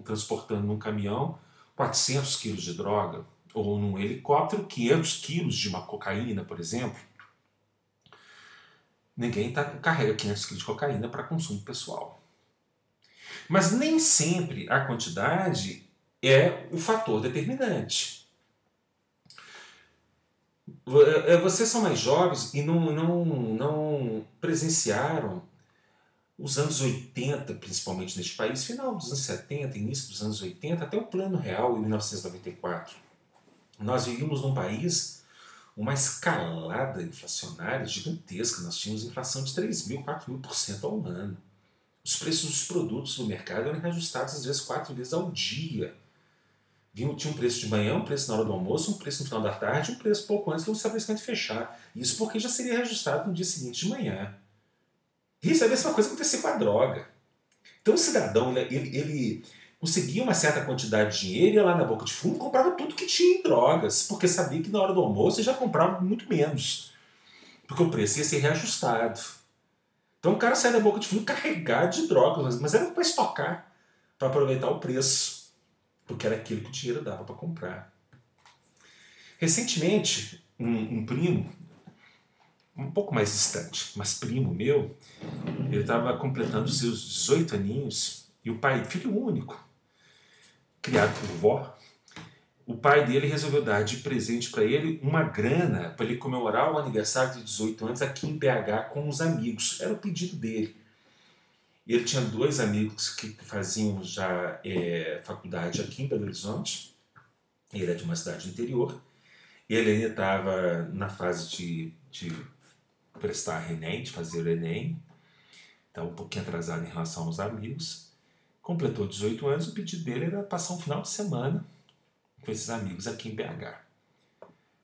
transportando num caminhão 400 quilos de droga, ou num helicóptero 500 quilos de uma cocaína, por exemplo. Ninguém carrega 500 quilos de cocaína para consumo pessoal. Mas nem sempre a quantidade é o fator determinante. Vocês são mais jovens e não presenciaram os anos 80, principalmente neste país, final dos anos 70, início dos anos 80, até o Plano Real, em 1994. Nós vivíamos num país uma escalada inflacionária gigantesca. Nós tínhamos inflação de 3.000%, 4.000% ao ano. Os preços dos produtos do mercado eram reajustados às vezes 4 vezes ao dia. Tinha um preço de manhã, um preço na hora do almoço, um preço no final da tarde, um preço pouco antes do estabelecimento fechar. Isso porque já seria reajustado no dia seguinte de manhã. Isso é a mesma coisa que acontecia com a droga. Então o cidadão, ele conseguia uma certa quantidade de dinheiro, ia lá na boca de fumo e comprava tudo que tinha em drogas, porque sabia que na hora do almoço ele já comprava muito menos, porque o preço ia ser reajustado. Então o cara sai da boca de fumo carregado de drogas, mas era para estocar, para aproveitar o preço, porque era aquilo que o dinheiro dava para comprar. Recentemente, um primo, um pouco mais distante, mas primo meu, ele estava completando seus 18 aninhos, e o pai, filho único, criado por vó, o pai dele resolveu dar de presente para ele uma grana para ele comemorar o aniversário de 18 anos aqui em BH com os amigos. Era o pedido dele. Ele tinha 2 amigos que faziam já faculdade aqui em Belo Horizonte. Ele é de uma cidade do interior. Ele ainda estava na fase de prestar Enem, de fazer o Enem. Estava um pouquinho atrasado em relação aos amigos. Completou 18 anos, o pedido dele era passar um final de semana com esses amigos aqui em BH.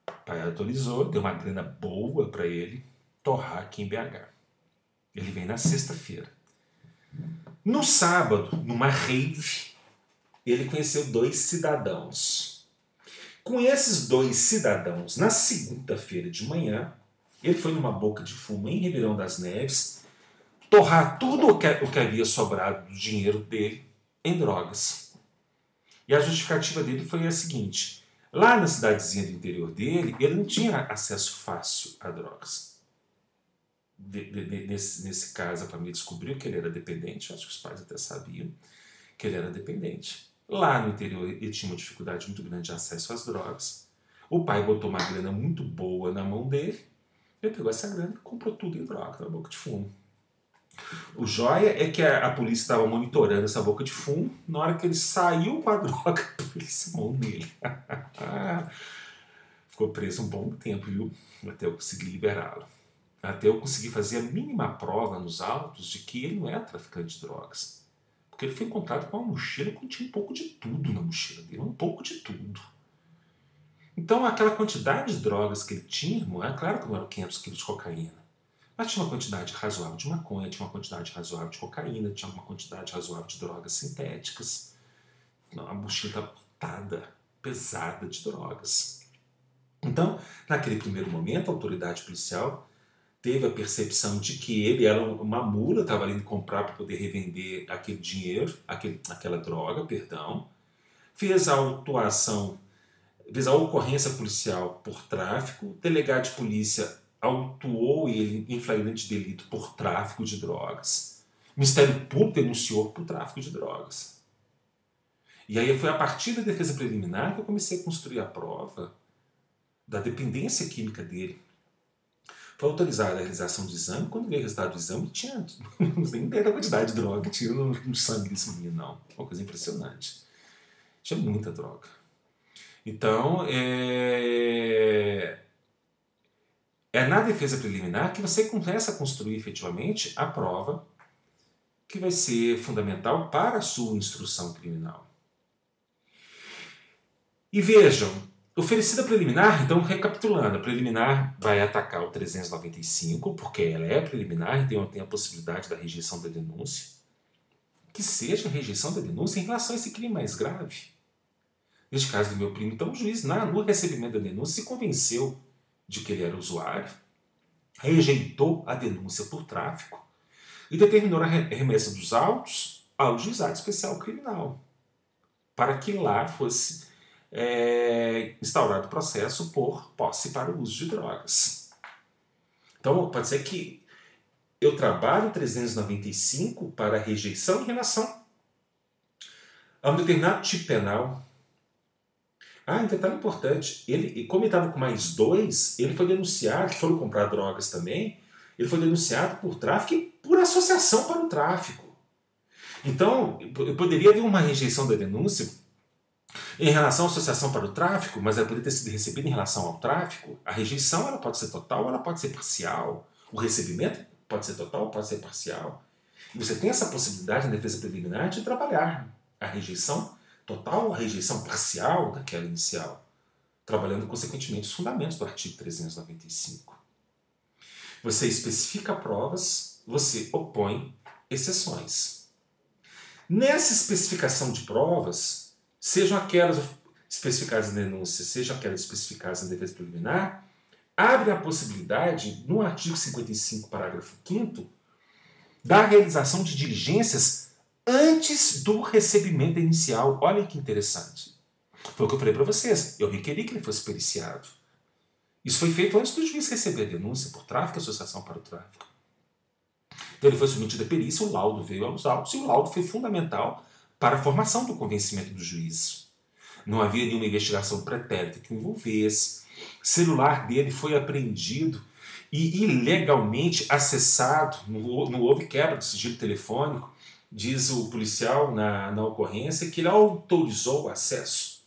O pai autorizou, deu uma grana boa para ele torrar aqui em BH. Ele vem na sexta-feira. No sábado, numa rave, ele conheceu 2 cidadãos. Com esses 2 cidadãos, na segunda-feira de manhã, ele foi numa boca de fumo em Ribeirão das Neves, torrar tudo o que havia sobrado do dinheiro dele em drogas. E a justificativa dele foi a seguinte: lá na cidadezinha do interior dele, ele não tinha acesso fácil a drogas. Nesse caso, a família descobriu que ele era dependente, acho que os pais até sabiam que ele era dependente. Lá no interior, ele tinha uma dificuldade muito grande de acesso às drogas. O pai botou uma grana muito boa na mão dele, ele pegou essa grana e comprou tudo em droga, na boca de fumo. O joia é que a polícia estava monitorando essa boca de fumo. Na hora que ele saiu com a droga, a polícia mão nele. Ficou preso um bom tempo, viu? Até eu conseguir liberá-lo. Até eu conseguir fazer a mínima prova nos autos de que ele não é traficante de drogas. Porque ele foi encontrado com uma mochila que tinha um pouco de tudo na mochila dele. Um pouco de tudo. Então aquela quantidade de drogas que ele tinha, irmão, é claro que não eram 500 quilos de cocaína. Mas tinha uma quantidade razoável de maconha, tinha uma quantidade razoável de cocaína, tinha uma quantidade razoável de drogas sintéticas. A mochila estava lotada, pesada de drogas. Então, naquele primeiro momento, a autoridade policial teve a percepção de que ele era uma mula, estava ali comprar para poder revender aquele dinheiro, aquela droga, perdão. Fez a autuação, fez a ocorrência policial por tráfico, o delegado de polícia autuou ele em flagrante delito por tráfico de drogas. O Ministério Público denunciou por tráfico de drogas. E aí foi a partir da defesa preliminar que eu comecei a construir a prova da dependência química dele. Foi autorizada a realização de exame. Quando veio o resultado do exame, tinha nem ideia da quantidade de droga que tinha no sangue desse menino, não. Uma coisa impressionante. Tinha muita droga. Então, é na defesa preliminar que você começa a construir efetivamente a prova que vai ser fundamental para a sua instrução criminal. E vejam, oferecida preliminar, então recapitulando, a preliminar vai atacar o 395, porque ela é preliminar e tem a possibilidade da rejeição da denúncia. Que seja a rejeição da denúncia em relação a esse crime mais grave. Neste caso do meu primo, então o juiz, no recebimento da denúncia, se convenceu de que ele era usuário, rejeitou a denúncia por tráfico e determinou a remessa dos autos ao Juizado Especial Criminal, para que lá fosse instaurado o processo por posse para o uso de drogas. Então, pode ser que eu trabalho 395 para rejeição em relação a um determinado tipo penal. Um detalhe importante, como ele estava com mais 2, ele foi denunciado, foram comprar drogas também, ele foi denunciado por tráfico e por associação para o tráfico. Então, poderia haver uma rejeição da denúncia em relação à associação para o tráfico, mas ela poderia ter sido recebida em relação ao tráfico. A rejeição ela pode ser total ou ela pode ser parcial. O recebimento pode ser total ou pode ser parcial. E você tem essa possibilidade na defesa preliminar de trabalhar a rejeição total ou a rejeição parcial daquela inicial, trabalhando consequentemente os fundamentos do artigo 395. Você especifica provas, você opõe exceções. Nessa especificação de provas, sejam aquelas especificadas na denúncia, sejam aquelas especificadas na defesa preliminar, abre a possibilidade, no artigo 55, parágrafo 5º, da realização de diligências antes do recebimento inicial. Olha que interessante. Foi o que eu falei para vocês. Eu requeri que ele fosse periciado. Isso foi feito antes do juiz receber a denúncia por tráfico e associação para o tráfico. Então ele foi submetido à perícia, o laudo veio aos autos e o laudo foi fundamental para a formação do convencimento do juiz. Não havia nenhuma investigação pretérita que o envolvesse. O celular dele foi apreendido e ilegalmente acessado. Não houve quebra de sigilo telefônico. Diz o policial na ocorrência que ele autorizou o acesso.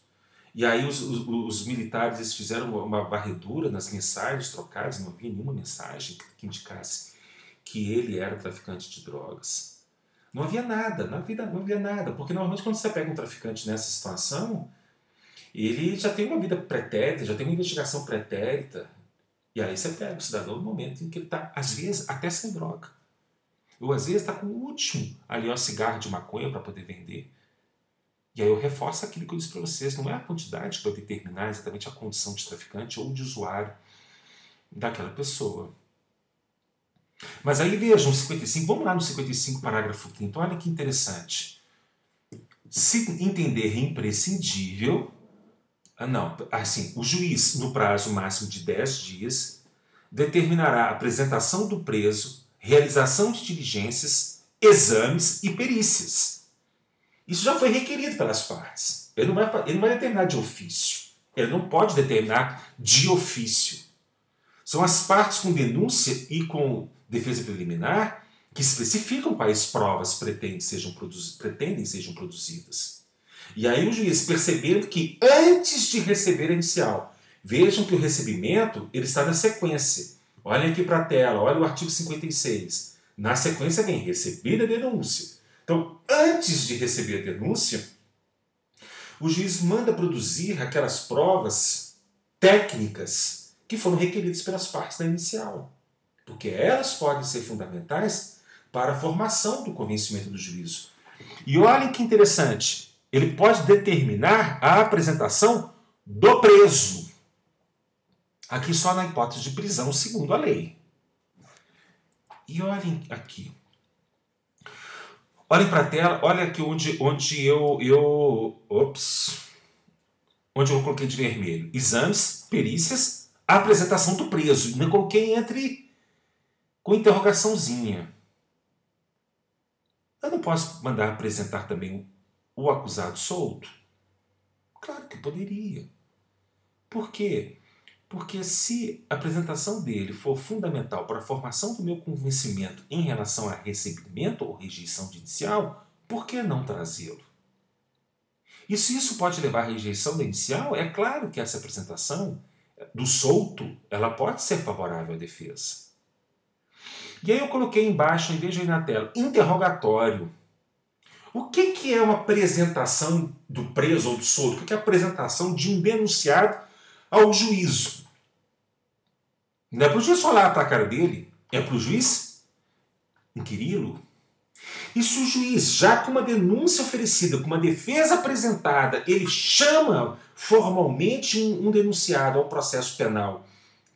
E aí os militares eles fizeram uma varredura nas mensagens trocadas, não havia nenhuma mensagem que indicasse que ele era traficante de drogas. Não havia nada, não havia nada, porque normalmente quando você pega um traficante nessa situação, ele já tem uma vida pretérita, já tem uma investigação pretérita, e aí você pega o cidadão no momento em que ele está, às vezes, até sem droga. Ou às vezes está com o último ali, cigarro de maconha para poder vender. E aí eu reforço aquilo que eu disse para vocês, não é a quantidade que vai determinar exatamente a condição de traficante ou de usuário daquela pessoa. Mas aí vejam, 55, vamos lá no 55, parágrafo 5º, olha que interessante. Se entender imprescindível, não, assim, o juiz, no prazo máximo de 10 dias, determinará a apresentação do preso, realização de diligências, exames e perícias. Isso já foi requerido pelas partes. Ele não vai determinar de ofício. Ele não pode determinar de ofício. São as partes com denúncia e com defesa preliminar que especificam quais provas pretendem sejam produzidas. E aí o juiz, percebendo que antes de receber a inicial, vejam que o recebimento ele está na sequência. Olhem aqui para a tela, olha o artigo 56. Na sequência vem receber a denúncia. Então, antes de receber a denúncia, o juiz manda produzir aquelas provas técnicas que foram requeridas pelas partes da inicial. Porque elas podem ser fundamentais para a formação do convencimento do juízo. E olhem que interessante, ele pode determinar a apresentação do preso. Aqui só na hipótese de prisão, segundo a lei. E olhem aqui. Olhem para a tela, olha aqui onde eu coloquei de vermelho. Exames, perícias, apresentação do preso. Eu coloquei com interrogaçãozinha. Eu não posso mandar apresentar também o acusado solto? Claro que poderia. Por quê? Porque se a apresentação dele for fundamental para a formação do meu convencimento em relação a recebimento ou rejeição de inicial, por que não trazê-lo? E se isso pode levar à rejeição da inicial, é claro que essa apresentação do solto, ela pode ser favorável à defesa. E aí eu coloquei embaixo, em vez de ir na tela, interrogatório. O que é uma apresentação do preso ou do solto? O que é a apresentação de um denunciado ao juízo? Não é para o juiz olhar para a cara dele, é para o juiz inquiri-lo. E se o juiz, já com uma denúncia oferecida, com uma defesa apresentada, ele chama formalmente um denunciado ao processo penal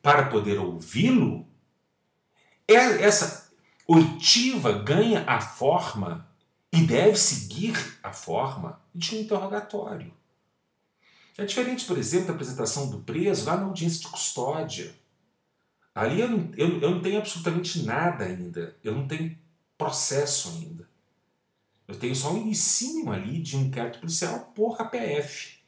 para poder ouvi-lo, essa oitiva ganha a forma e deve seguir a forma de um interrogatório. É diferente, por exemplo, da apresentação do preso lá na audiência de custódia. Ali eu não tenho absolutamente nada ainda. Eu não tenho processo ainda. Eu tenho só um inicinho ali de um inquérito policial por APF,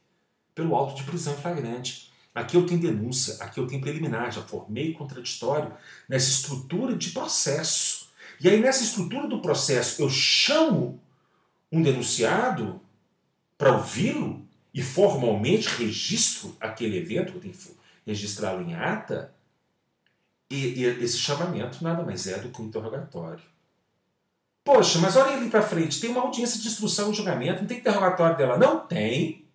pelo auto de prisão em flagrante. Aqui eu tenho denúncia, aqui eu tenho preliminar, já formei contraditório nessa estrutura de processo. E aí nessa estrutura do processo eu chamo um denunciado para ouvi-lo e formalmente registro aquele evento, eu tenho que registrá-lo em ata, e esse chamamento nada mais é do que um interrogatório. Poxa, mas olha ali para frente, tem uma audiência de instrução e julgamento, não tem interrogatório dela? Não tem.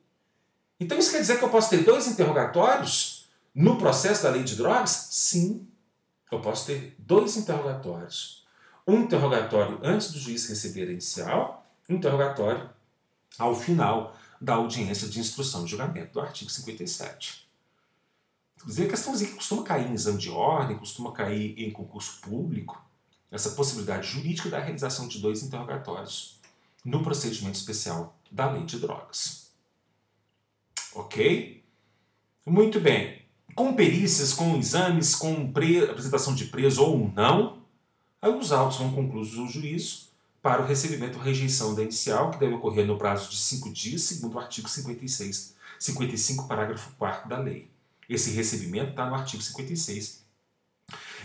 Então isso quer dizer que eu posso ter 2 interrogatórios no processo da lei de drogas? Sim, eu posso ter 2 interrogatórios. Um interrogatório antes do juiz receber a inicial, um interrogatório ao final da audiência de instrução e julgamento do artigo 57. Inclusive, a questãozinha que costuma cair em exame de ordem, costuma cair em concurso público, essa possibilidade jurídica da realização de 2 interrogatórios no procedimento especial da lei de drogas. Ok? Muito bem. Com perícias, com exames, com apresentação de preso ou não, aí os autos vão concluídos ao juízo para o recebimento ou rejeição da inicial, que deve ocorrer no prazo de 5 dias, segundo o artigo 55, parágrafo 4º da lei. Esse recebimento está no artigo 56.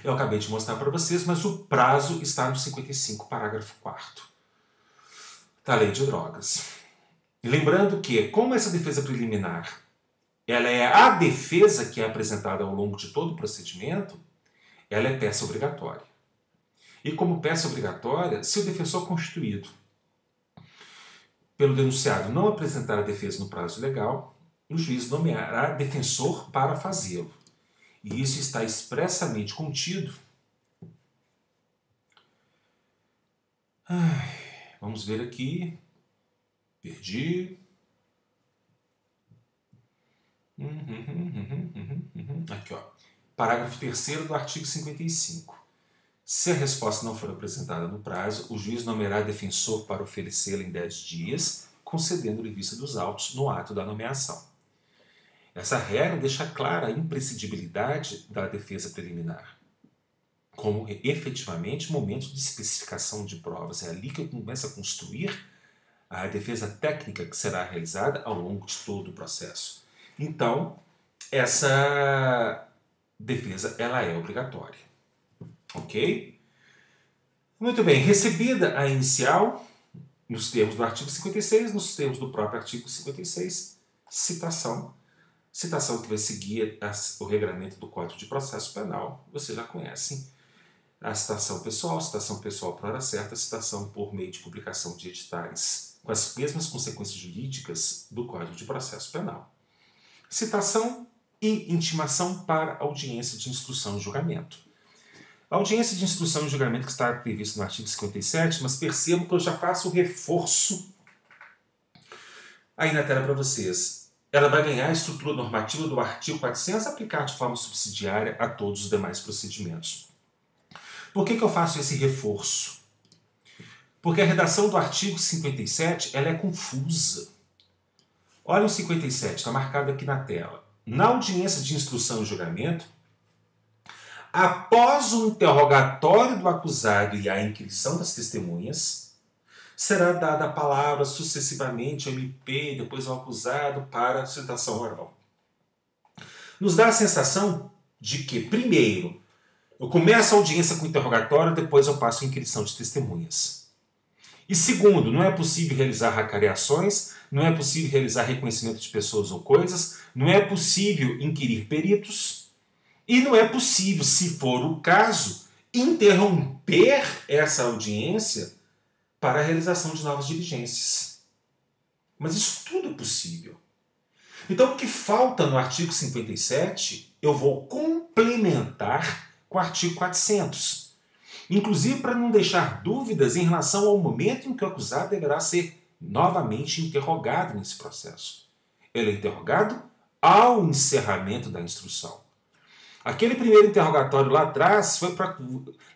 Eu acabei de mostrar para vocês, mas o prazo está no 55, parágrafo 4º da lei de drogas. E lembrando que, como essa defesa preliminar ela é a defesa que é apresentada ao longo de todo o procedimento, ela é peça obrigatória. E como peça obrigatória, se o defensor constituído pelo denunciado não apresentar a defesa no prazo legal, o juiz nomeará defensor para fazê-lo. E isso está expressamente contido. Vamos ver aqui. Perdi. Aqui, ó. Parágrafo 3º do artigo 55. Se a resposta não for apresentada no prazo, o juiz nomeará defensor para oferecê-la em 10 dias, concedendo-lhe vista dos autos no ato da nomeação. Essa regra deixa clara a imprescindibilidade da defesa preliminar, como efetivamente momento de especificação de provas. É ali que eu começo a construir a defesa técnica que será realizada ao longo de todo o processo. Então, essa defesa ela é obrigatória. Ok? Muito bem. Recebida a inicial, nos termos do artigo 56, nos termos do próprio artigo 56, citação. Citação que vai seguir o regramento do Código de Processo Penal. Vocês já conhecem a citação pessoal por hora certa, citação por meio de publicação de editais, com as mesmas consequências jurídicas do Código de Processo Penal. Citação e intimação para audiência de instrução e julgamento. A audiência de instrução e julgamento que está prevista no artigo 57, mas percebam que eu já faço o reforço aí na tela para vocês. Ela vai ganhar a estrutura normativa do artigo 400 aplicar de forma subsidiária a todos os demais procedimentos. Por que eu faço esse reforço? Porque a redação do artigo 57 ela é confusa. Olha o 57, está marcado aqui na tela. Na audiência de instrução e julgamento, após o interrogatório do acusado e a inquirição das testemunhas, será dada a palavra sucessivamente ao MP, depois ao acusado, para a citação oral. Nos dá a sensação de que, primeiro, eu começo a audiência com interrogatório, depois eu passo a inquirição de testemunhas. E segundo, não é possível realizar racareações, não é possível realizar reconhecimento de pessoas ou coisas, não é possível inquirir peritos, e não é possível, se for o caso, interromper essa audiência para a realização de novas diligências. Mas isso tudo é possível. Então, o que falta no artigo 57, eu vou complementar com o artigo 400. Inclusive para não deixar dúvidas em relação ao momento em que o acusado deverá ser novamente interrogado nesse processo. Ele é interrogado ao encerramento da instrução. Aquele primeiro interrogatório lá atrás foi para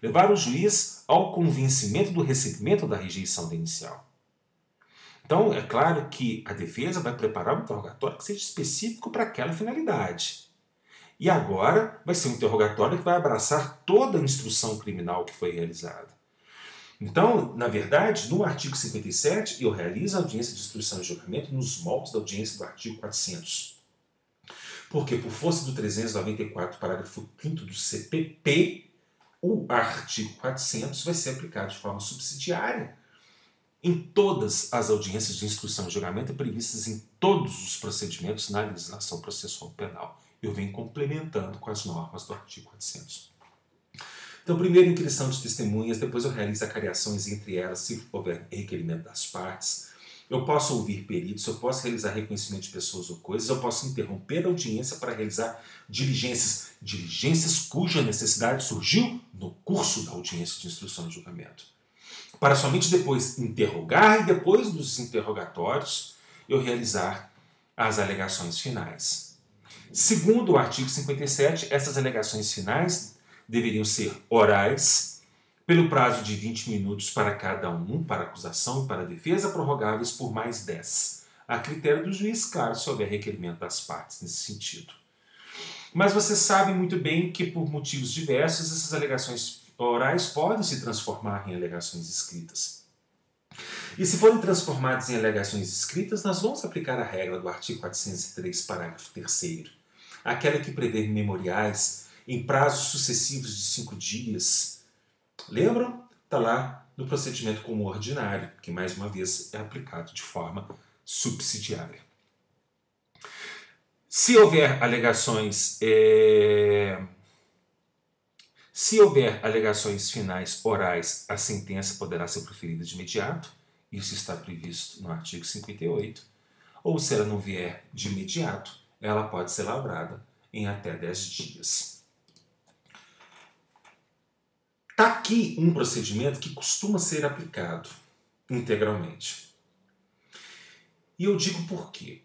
levar o juiz ao convencimento do recebimento da rejeição da inicial. Então, é claro que a defesa vai preparar um interrogatório que seja específico para aquela finalidade. E agora vai ser um interrogatório que vai abraçar toda a instrução criminal que foi realizada. Então, na verdade, no artigo 57, eu realizo a audiência de instrução e julgamento nos moldes da audiência do artigo 400. Porque, por força do 394, parágrafo 5º do CPP, o artigo 400 vai ser aplicado de forma subsidiária em todas as audiências de instrução e julgamento previstas em todos os procedimentos na legislação processual penal. Eu venho complementando com as normas do artigo 400. Então, primeiro, inquirição de testemunhas, depois eu realizo acariações entre elas, se houver requerimento das partes. Eu posso ouvir peritos, eu posso realizar reconhecimento de pessoas ou coisas, eu posso interromper a audiência para realizar diligências cuja necessidade surgiu no curso da audiência de instrução e julgamento. Para somente depois interrogar e depois dos interrogatórios eu realizar as alegações finais. Segundo o artigo 57, essas alegações finais deveriam ser orais, pelo prazo de 20 minutos para cada um, para a acusação e para a defesa, prorrogáveis por mais 10, a critério do juiz, claro, se houver requerimento das partes nesse sentido. Mas vocês sabem muito bem que, por motivos diversos, essas alegações orais podem se transformar em alegações escritas. E se forem transformadas em alegações escritas, nós vamos aplicar a regra do artigo 403, parágrafo 3º, aquela que prevê memoriais em prazos sucessivos de 5 dias. Lembram? Está lá no procedimento comum ordinário, que mais uma vez é aplicado de forma subsidiária. Se houver alegações finais orais, a sentença poderá ser proferida de imediato, isso está previsto no artigo 58, ou se ela não vier de imediato, ela pode ser lavrada em até 10 dias. Está aqui um procedimento que costuma ser aplicado integralmente. E eu digo por quê.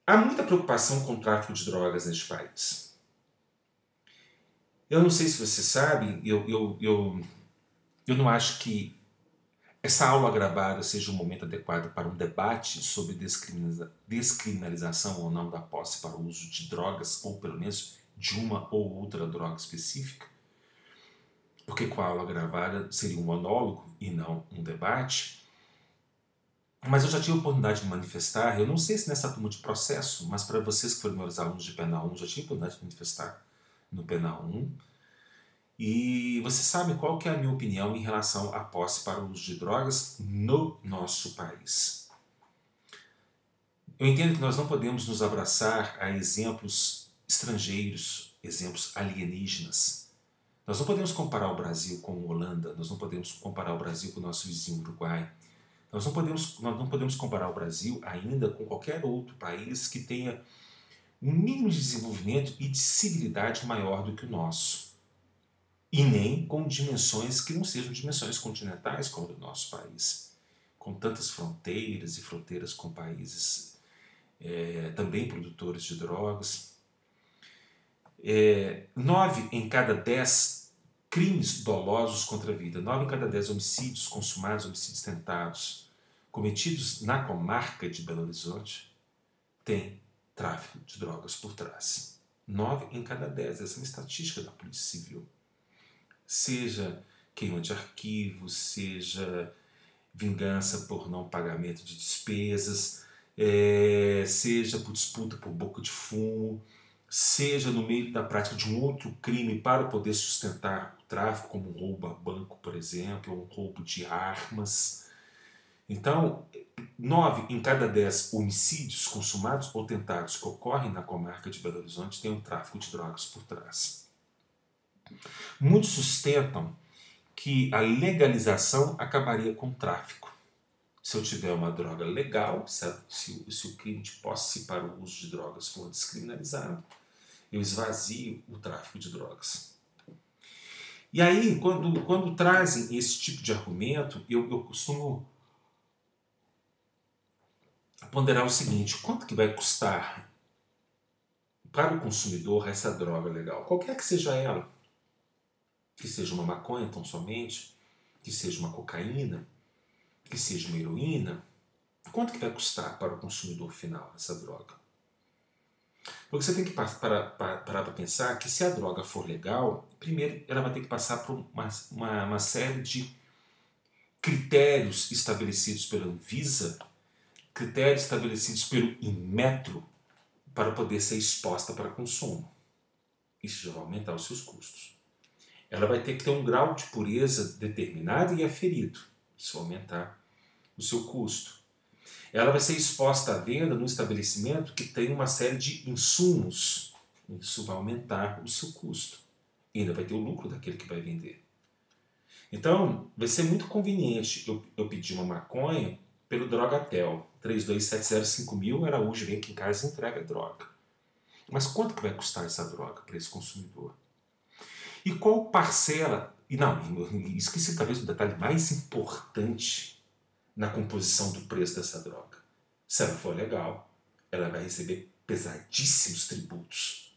Há muita preocupação com o tráfico de drogas neste país. Eu não sei se você sabe, eu não acho que essa aula gravada seja um momento adequado para um debate sobre descriminalização ou não da posse para o uso de drogas, ou pelo menos de uma ou outra droga específica, porque com a aula gravada seria um monólogo e não um debate. Mas eu já tive a oportunidade de manifestar, eu não sei se nessa turma de processo, mas para vocês que foram meus alunos de Penal 1, já tive a oportunidade de manifestar no Penal 1. E você sabe qual que é a minha opinião em relação à posse para o uso de drogas no nosso país. Eu entendo que nós não podemos nos abraçar a exemplos estrangeiros, exemplos alienígenas. Nós não podemos comparar o Brasil com a Holanda, nós não podemos comparar o Brasil com o nosso vizinho Uruguai. Nós não podemos comparar o Brasil ainda com qualquer outro país que tenha um mínimo de desenvolvimento e de civilidade maior do que o nosso. E nem com dimensões que não sejam dimensões continentais como o do nosso país, com tantas fronteiras e fronteiras com países também produtores de drogas. 9 em cada 10 crimes dolosos contra a vida, 9 em cada 10 homicídios consumados, homicídios tentados, cometidos na comarca de Belo Horizonte, tem tráfico de drogas por trás. 9 em cada 10, essa é uma estatística da Polícia Civil. Seja queima de arquivos, seja vingança por não pagamento de despesas, seja por disputa por boca de fumo, seja no meio da prática de um outro crime para poder sustentar o tráfico, como um roubo a banco, por exemplo, ou um roubo de armas. Então, 9 em cada 10 homicídios consumados ou tentados que ocorrem na comarca de Belo Horizonte tem um tráfico de drogas por trás. Muitos sustentam que a legalização acabaria com o tráfico. Se eu tiver uma droga legal, se o crime de posse para o uso de drogas for descriminalizado, eu esvazio o tráfico de drogas. E aí, quando trazem esse tipo de argumento, eu costumo ponderar o seguinte: quanto que vai custar para o consumidor essa droga legal? Qualquer que seja ela. Que seja uma maconha tão somente, que seja uma cocaína, que seja uma heroína. Quanto que vai custar para o consumidor final essa droga? Porque você tem que parar para pensar que se a droga for legal, primeiro ela vai ter que passar por uma série de critérios estabelecidos pela Anvisa, critérios estabelecidos pelo Inmetro, para poder ser exposta para consumo. Isso já vai aumentar os seus custos. Ela vai ter que ter um grau de pureza determinado e aferido. Isso vai aumentar o seu custo. Ela vai ser exposta à venda num estabelecimento que tem uma série de insumos. Isso vai aumentar o seu custo. E ainda vai ter o lucro daquele que vai vender. Então, vai ser muito conveniente eu pedir uma maconha pelo Drogatel. 32705000, Araújo vem aqui em casa e entrega a droga. Mas quanto que vai custar essa droga para esse consumidor? E qual parcela, e não, esqueci talvez o detalhe mais importante na composição do preço dessa droga. Se ela for legal, ela vai receber pesadíssimos tributos.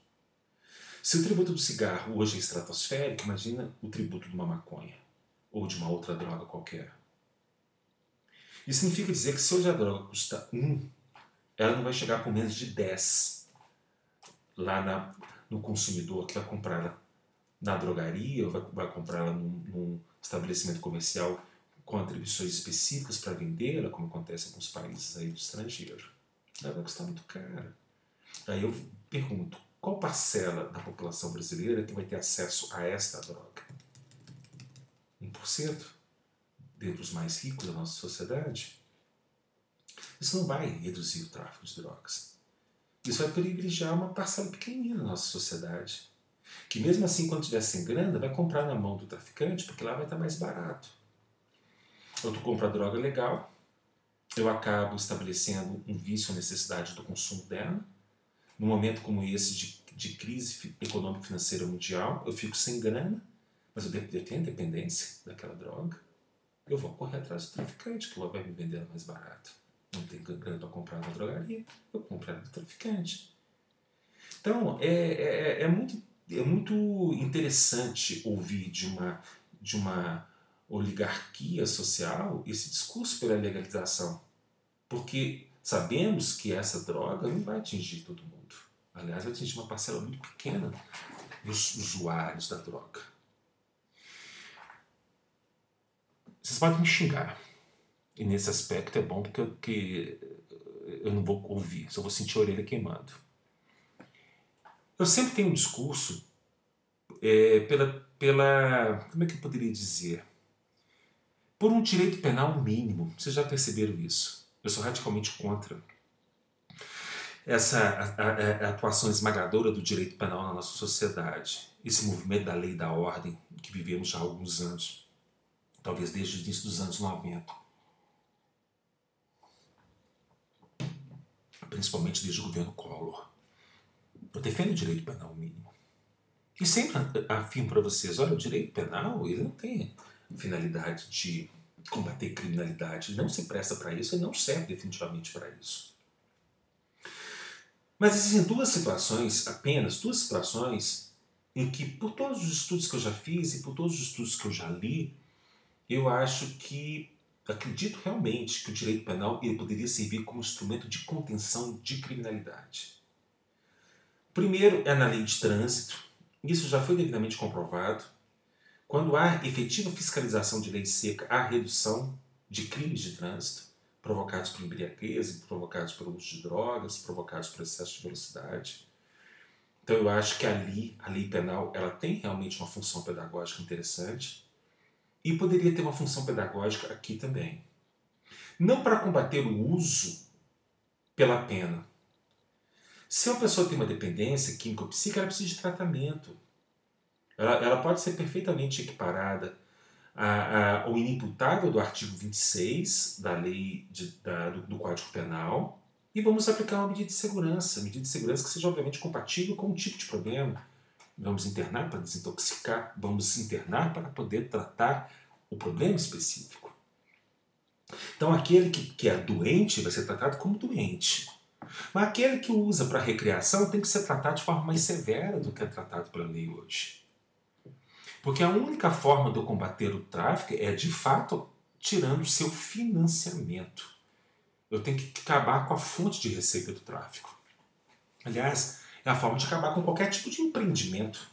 Se o tributo do cigarro hoje é estratosférico, imagina o tributo de uma maconha ou de uma outra droga qualquer. Isso significa dizer que se hoje a droga custa 1, ela não vai chegar por menos de 10 lá no consumidor que vai comprar ela na drogaria ou vai comprar ela num estabelecimento comercial com atribuições específicas para vendê-la, como acontece em alguns países aí do estrangeiro. Ela vai custar muito caro. Aí eu pergunto, qual parcela da população brasileira que vai ter acesso a esta droga? 1%? Dentre os mais ricos da nossa sociedade? Isso não vai reduzir o tráfico de drogas. Isso vai privilegiar uma parcela pequenininha da nossa sociedade, que mesmo assim, quando estiver sem grana, vai comprar na mão do traficante, porque lá vai estar mais barato. Ou tu compra a droga legal, eu acabo estabelecendo um vício, a necessidade do consumo dela. Num momento como esse de crise econômico-financeira mundial, eu fico sem grana, mas eu tenho a dependência daquela droga. Eu vou correr atrás do traficante, que vai me vender mais barato. Não tenho grana para comprar na drogaria, eu compro ela do traficante. Então, é muito interessante ouvir de uma oligarquia social esse discurso pela legalização. Porque sabemos que essa droga não vai atingir todo mundo. Aliás, vai atingir uma parcela muito pequena dos usuários da droga. Vocês podem me xingar. E nesse aspecto é bom porque eu não vou ouvir, só vou sentir a orelha queimando. Eu sempre tenho um discurso como é que eu poderia dizer? Por um direito penal mínimo. Vocês já perceberam isso? Eu sou radicalmente contra essa a atuação esmagadora do direito penal na nossa sociedade. Esse movimento da lei e da ordem que vivemos já há alguns anos. Talvez desde o início dos anos 90. Principalmente desde o governo Collor. Eu defendo o direito penal mínimo. E sempre afirmo para vocês, olha, o direito penal ele não tem finalidade de combater criminalidade. Ele não se presta para isso, ele não serve definitivamente para isso. Mas existem apenas duas situações, em que, por todos os estudos que eu já fiz e por todos os estudos que eu já li, eu acredito realmente que o direito penal ele poderia servir como instrumento de contenção de criminalidade. Primeiro é na lei de trânsito. Isso já foi devidamente comprovado. Quando há efetiva fiscalização de lei seca, há redução de crimes de trânsito provocados por embriaguez, provocados pelo uso de drogas, provocados por excesso de velocidade. Então eu acho que ali a lei penal ela tem realmente uma função pedagógica interessante e poderia ter uma função pedagógica aqui também. Não para combater o uso pela pena. Se uma pessoa tem uma dependência química ou psíquica, ela precisa de tratamento. Ela pode ser perfeitamente equiparada ao inimputável do artigo 26 da lei do Código Penal e vamos aplicar uma medida de segurança que seja obviamente compatível com o tipo de problema. Vamos internar para desintoxicar, vamos internar para poder tratar o problema específico. Então aquele que é doente vai ser tratado como doente. Mas aquele que usa para recreação tem que ser tratado de forma mais severa do que é tratado pela lei hoje. Porque a única forma de eu combater o tráfico é, de fato, tirando o seu financiamento. Eu tenho que acabar com a fonte de receita do tráfico. Aliás, é a forma de acabar com qualquer tipo de empreendimento.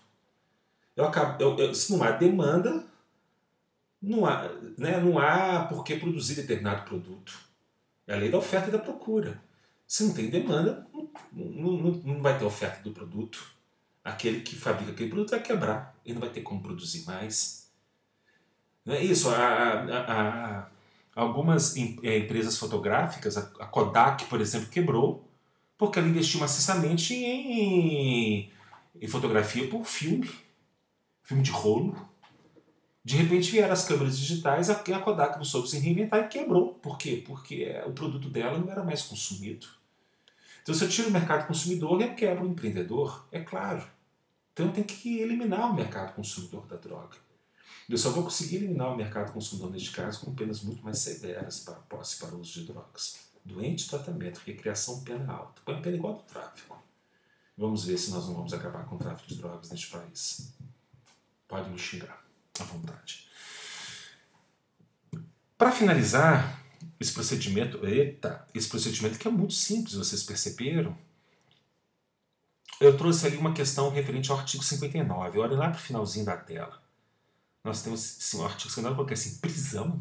Se não há demanda, não há por que produzir determinado produto. É a lei da oferta e da procura. Se não tem demanda, não vai ter oferta do produto. Aquele que fabrica aquele produto vai quebrar. Ele não vai ter como produzir mais. Não é isso. Algumas empresas fotográficas, a Kodak, por exemplo, quebrou porque ela investiu maciçamente em fotografia por filme de rolo. De repente vieram as câmeras digitais, a Kodak não soube se reinventar e quebrou. Por quê? Porque o produto dela não era mais consumido. Então se eu tiro o mercado consumidor, eu quebro o empreendedor, é claro. Então eu tenho que eliminar o mercado consumidor da droga. Eu só vou conseguir eliminar o mercado consumidor neste caso com penas muito mais severas para posse e para o uso de drogas. Doente, tratamento, recreação, pena alta. Põe a pena igual do tráfico. Vamos ver se nós não vamos acabar com o tráfico de drogas neste país. Pode me xingar à vontade. Para finalizar, esse procedimento que é muito simples, vocês perceberam? Eu trouxe ali uma questão referente ao artigo 59. Olha lá para o finalzinho da tela. Nós temos sim, o artigo 59, porque assim, prisão.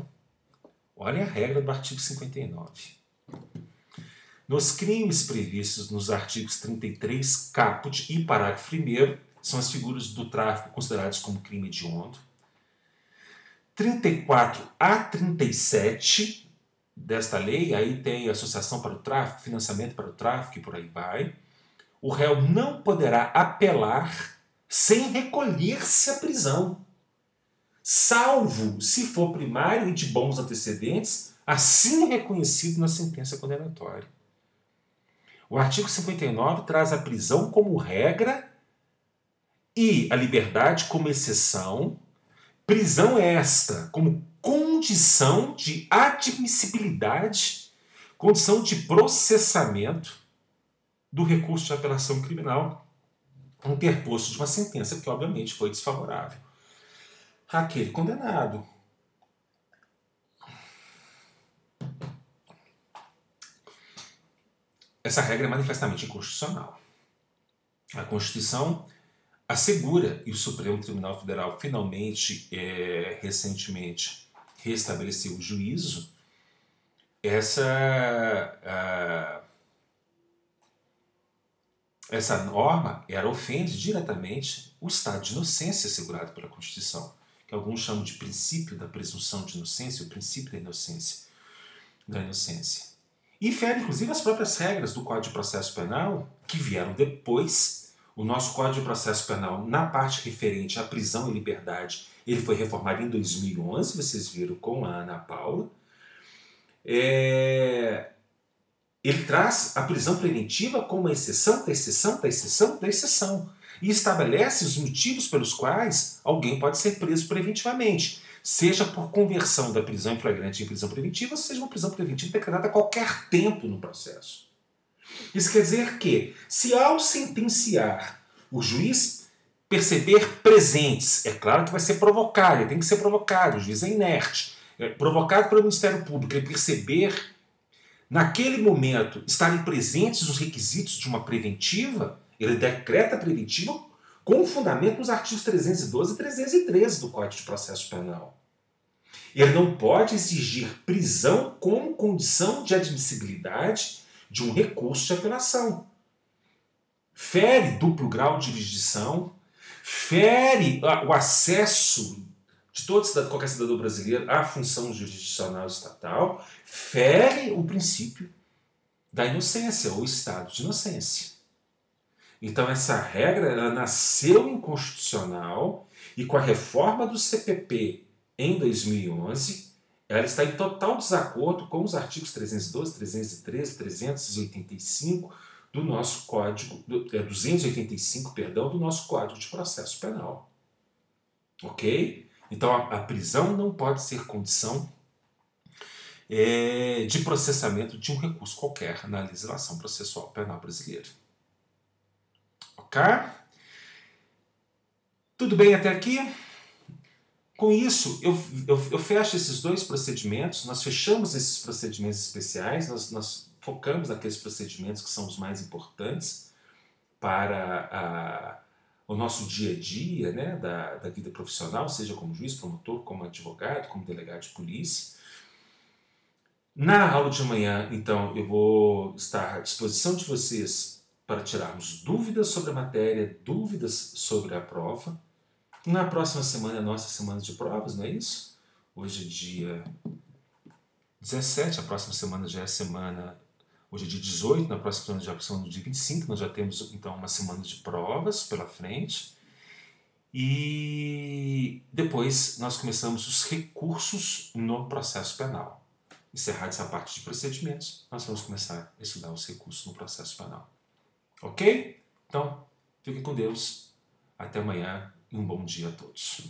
Olha a regra do artigo 59. Nos crimes previstos nos artigos 33, caput e parágrafo 1º, são as figuras do tráfico consideradas como crime hediondo. 34 a 37 desta lei, aí tem associação para o tráfico, financiamento para o tráfico e por aí vai. O réu não poderá apelar sem recolher-se à prisão, salvo se for primário e de bons antecedentes, assim reconhecido na sentença condenatória. O artigo 59 traz a prisão como regra e a liberdade como exceção. Prisão esta como condição de admissibilidade condição de processamento do recurso de apelação criminal interposto de uma sentença que, obviamente, foi desfavorável àquele condenado. Essa regra é manifestamente inconstitucional. A Constituição assegura, e o Supremo Tribunal Federal finalmente, recentemente, restabeleceu o juízo, essa norma ofende diretamente o estado de inocência assegurado pela Constituição, que alguns chamam de princípio da presunção de inocência, o princípio da inocência. E fere, inclusive, as próprias regras do Código de Processo Penal, que vieram depois. O nosso Código de Processo Penal, na parte referente à prisão em liberdade, ele foi reformado em 2011, vocês viram com a Ana Paula. Ele traz a prisão preventiva como a exceção da exceção da exceção da exceção e estabelece os motivos pelos quais alguém pode ser preso preventivamente, seja por conversão da prisão em flagrante em prisão preventiva, seja uma prisão preventiva decretada a qualquer tempo no processo. Isso quer dizer que, se ao sentenciar o juiz perceber presentes, é claro que vai ser provocado, ele tem que ser provocado, o juiz é inerte, provocado pelo Ministério Público, ele perceber, naquele momento, estarem presentes os requisitos de uma preventiva, ele decreta a preventiva com fundamento nos artigos 312 e 313 do Código de Processo Penal. Ele não pode exigir prisão como condição de admissibilidade de um recurso de apelação. Fere duplo grau de jurisdição, fere o acesso de qualquer cidadão brasileiro à função jurisdicional estatal, fere o princípio da inocência, ou estado de inocência. Então essa regra ela nasceu inconstitucional e com a reforma do CPP em 2011, ela está em total desacordo com os artigos 312, 313, 385 do nosso Código, 285, perdão, do nosso Código de Processo Penal. Ok? Então a prisão não pode ser condição de processamento de um recurso qualquer na legislação processual penal brasileira. Ok? Tudo bem até aqui? Com isso, eu fecho esses dois procedimentos, nós fechamos esses procedimentos especiais, nós focamos naqueles procedimentos que são os mais importantes para o nosso dia a dia, né, da vida profissional, seja como juiz, promotor, como advogado, como delegado de polícia. Na aula de amanhã, então, eu vou estar à disposição de vocês para tirarmos dúvidas sobre a matéria, dúvidas sobre a prova. Na próxima semana é a nossa semana de provas, não é isso? Hoje é dia 17, a próxima semana já é a semana... Hoje é dia 18, na próxima semana já é a semana do dia 25, nós já temos então uma semana de provas pela frente. E depois nós começamos os recursos no processo penal. Encerrada essa parte de procedimentos, nós vamos começar a estudar os recursos no processo penal. Ok? Então, fiquem com Deus. Até amanhã e um bom dia a todos.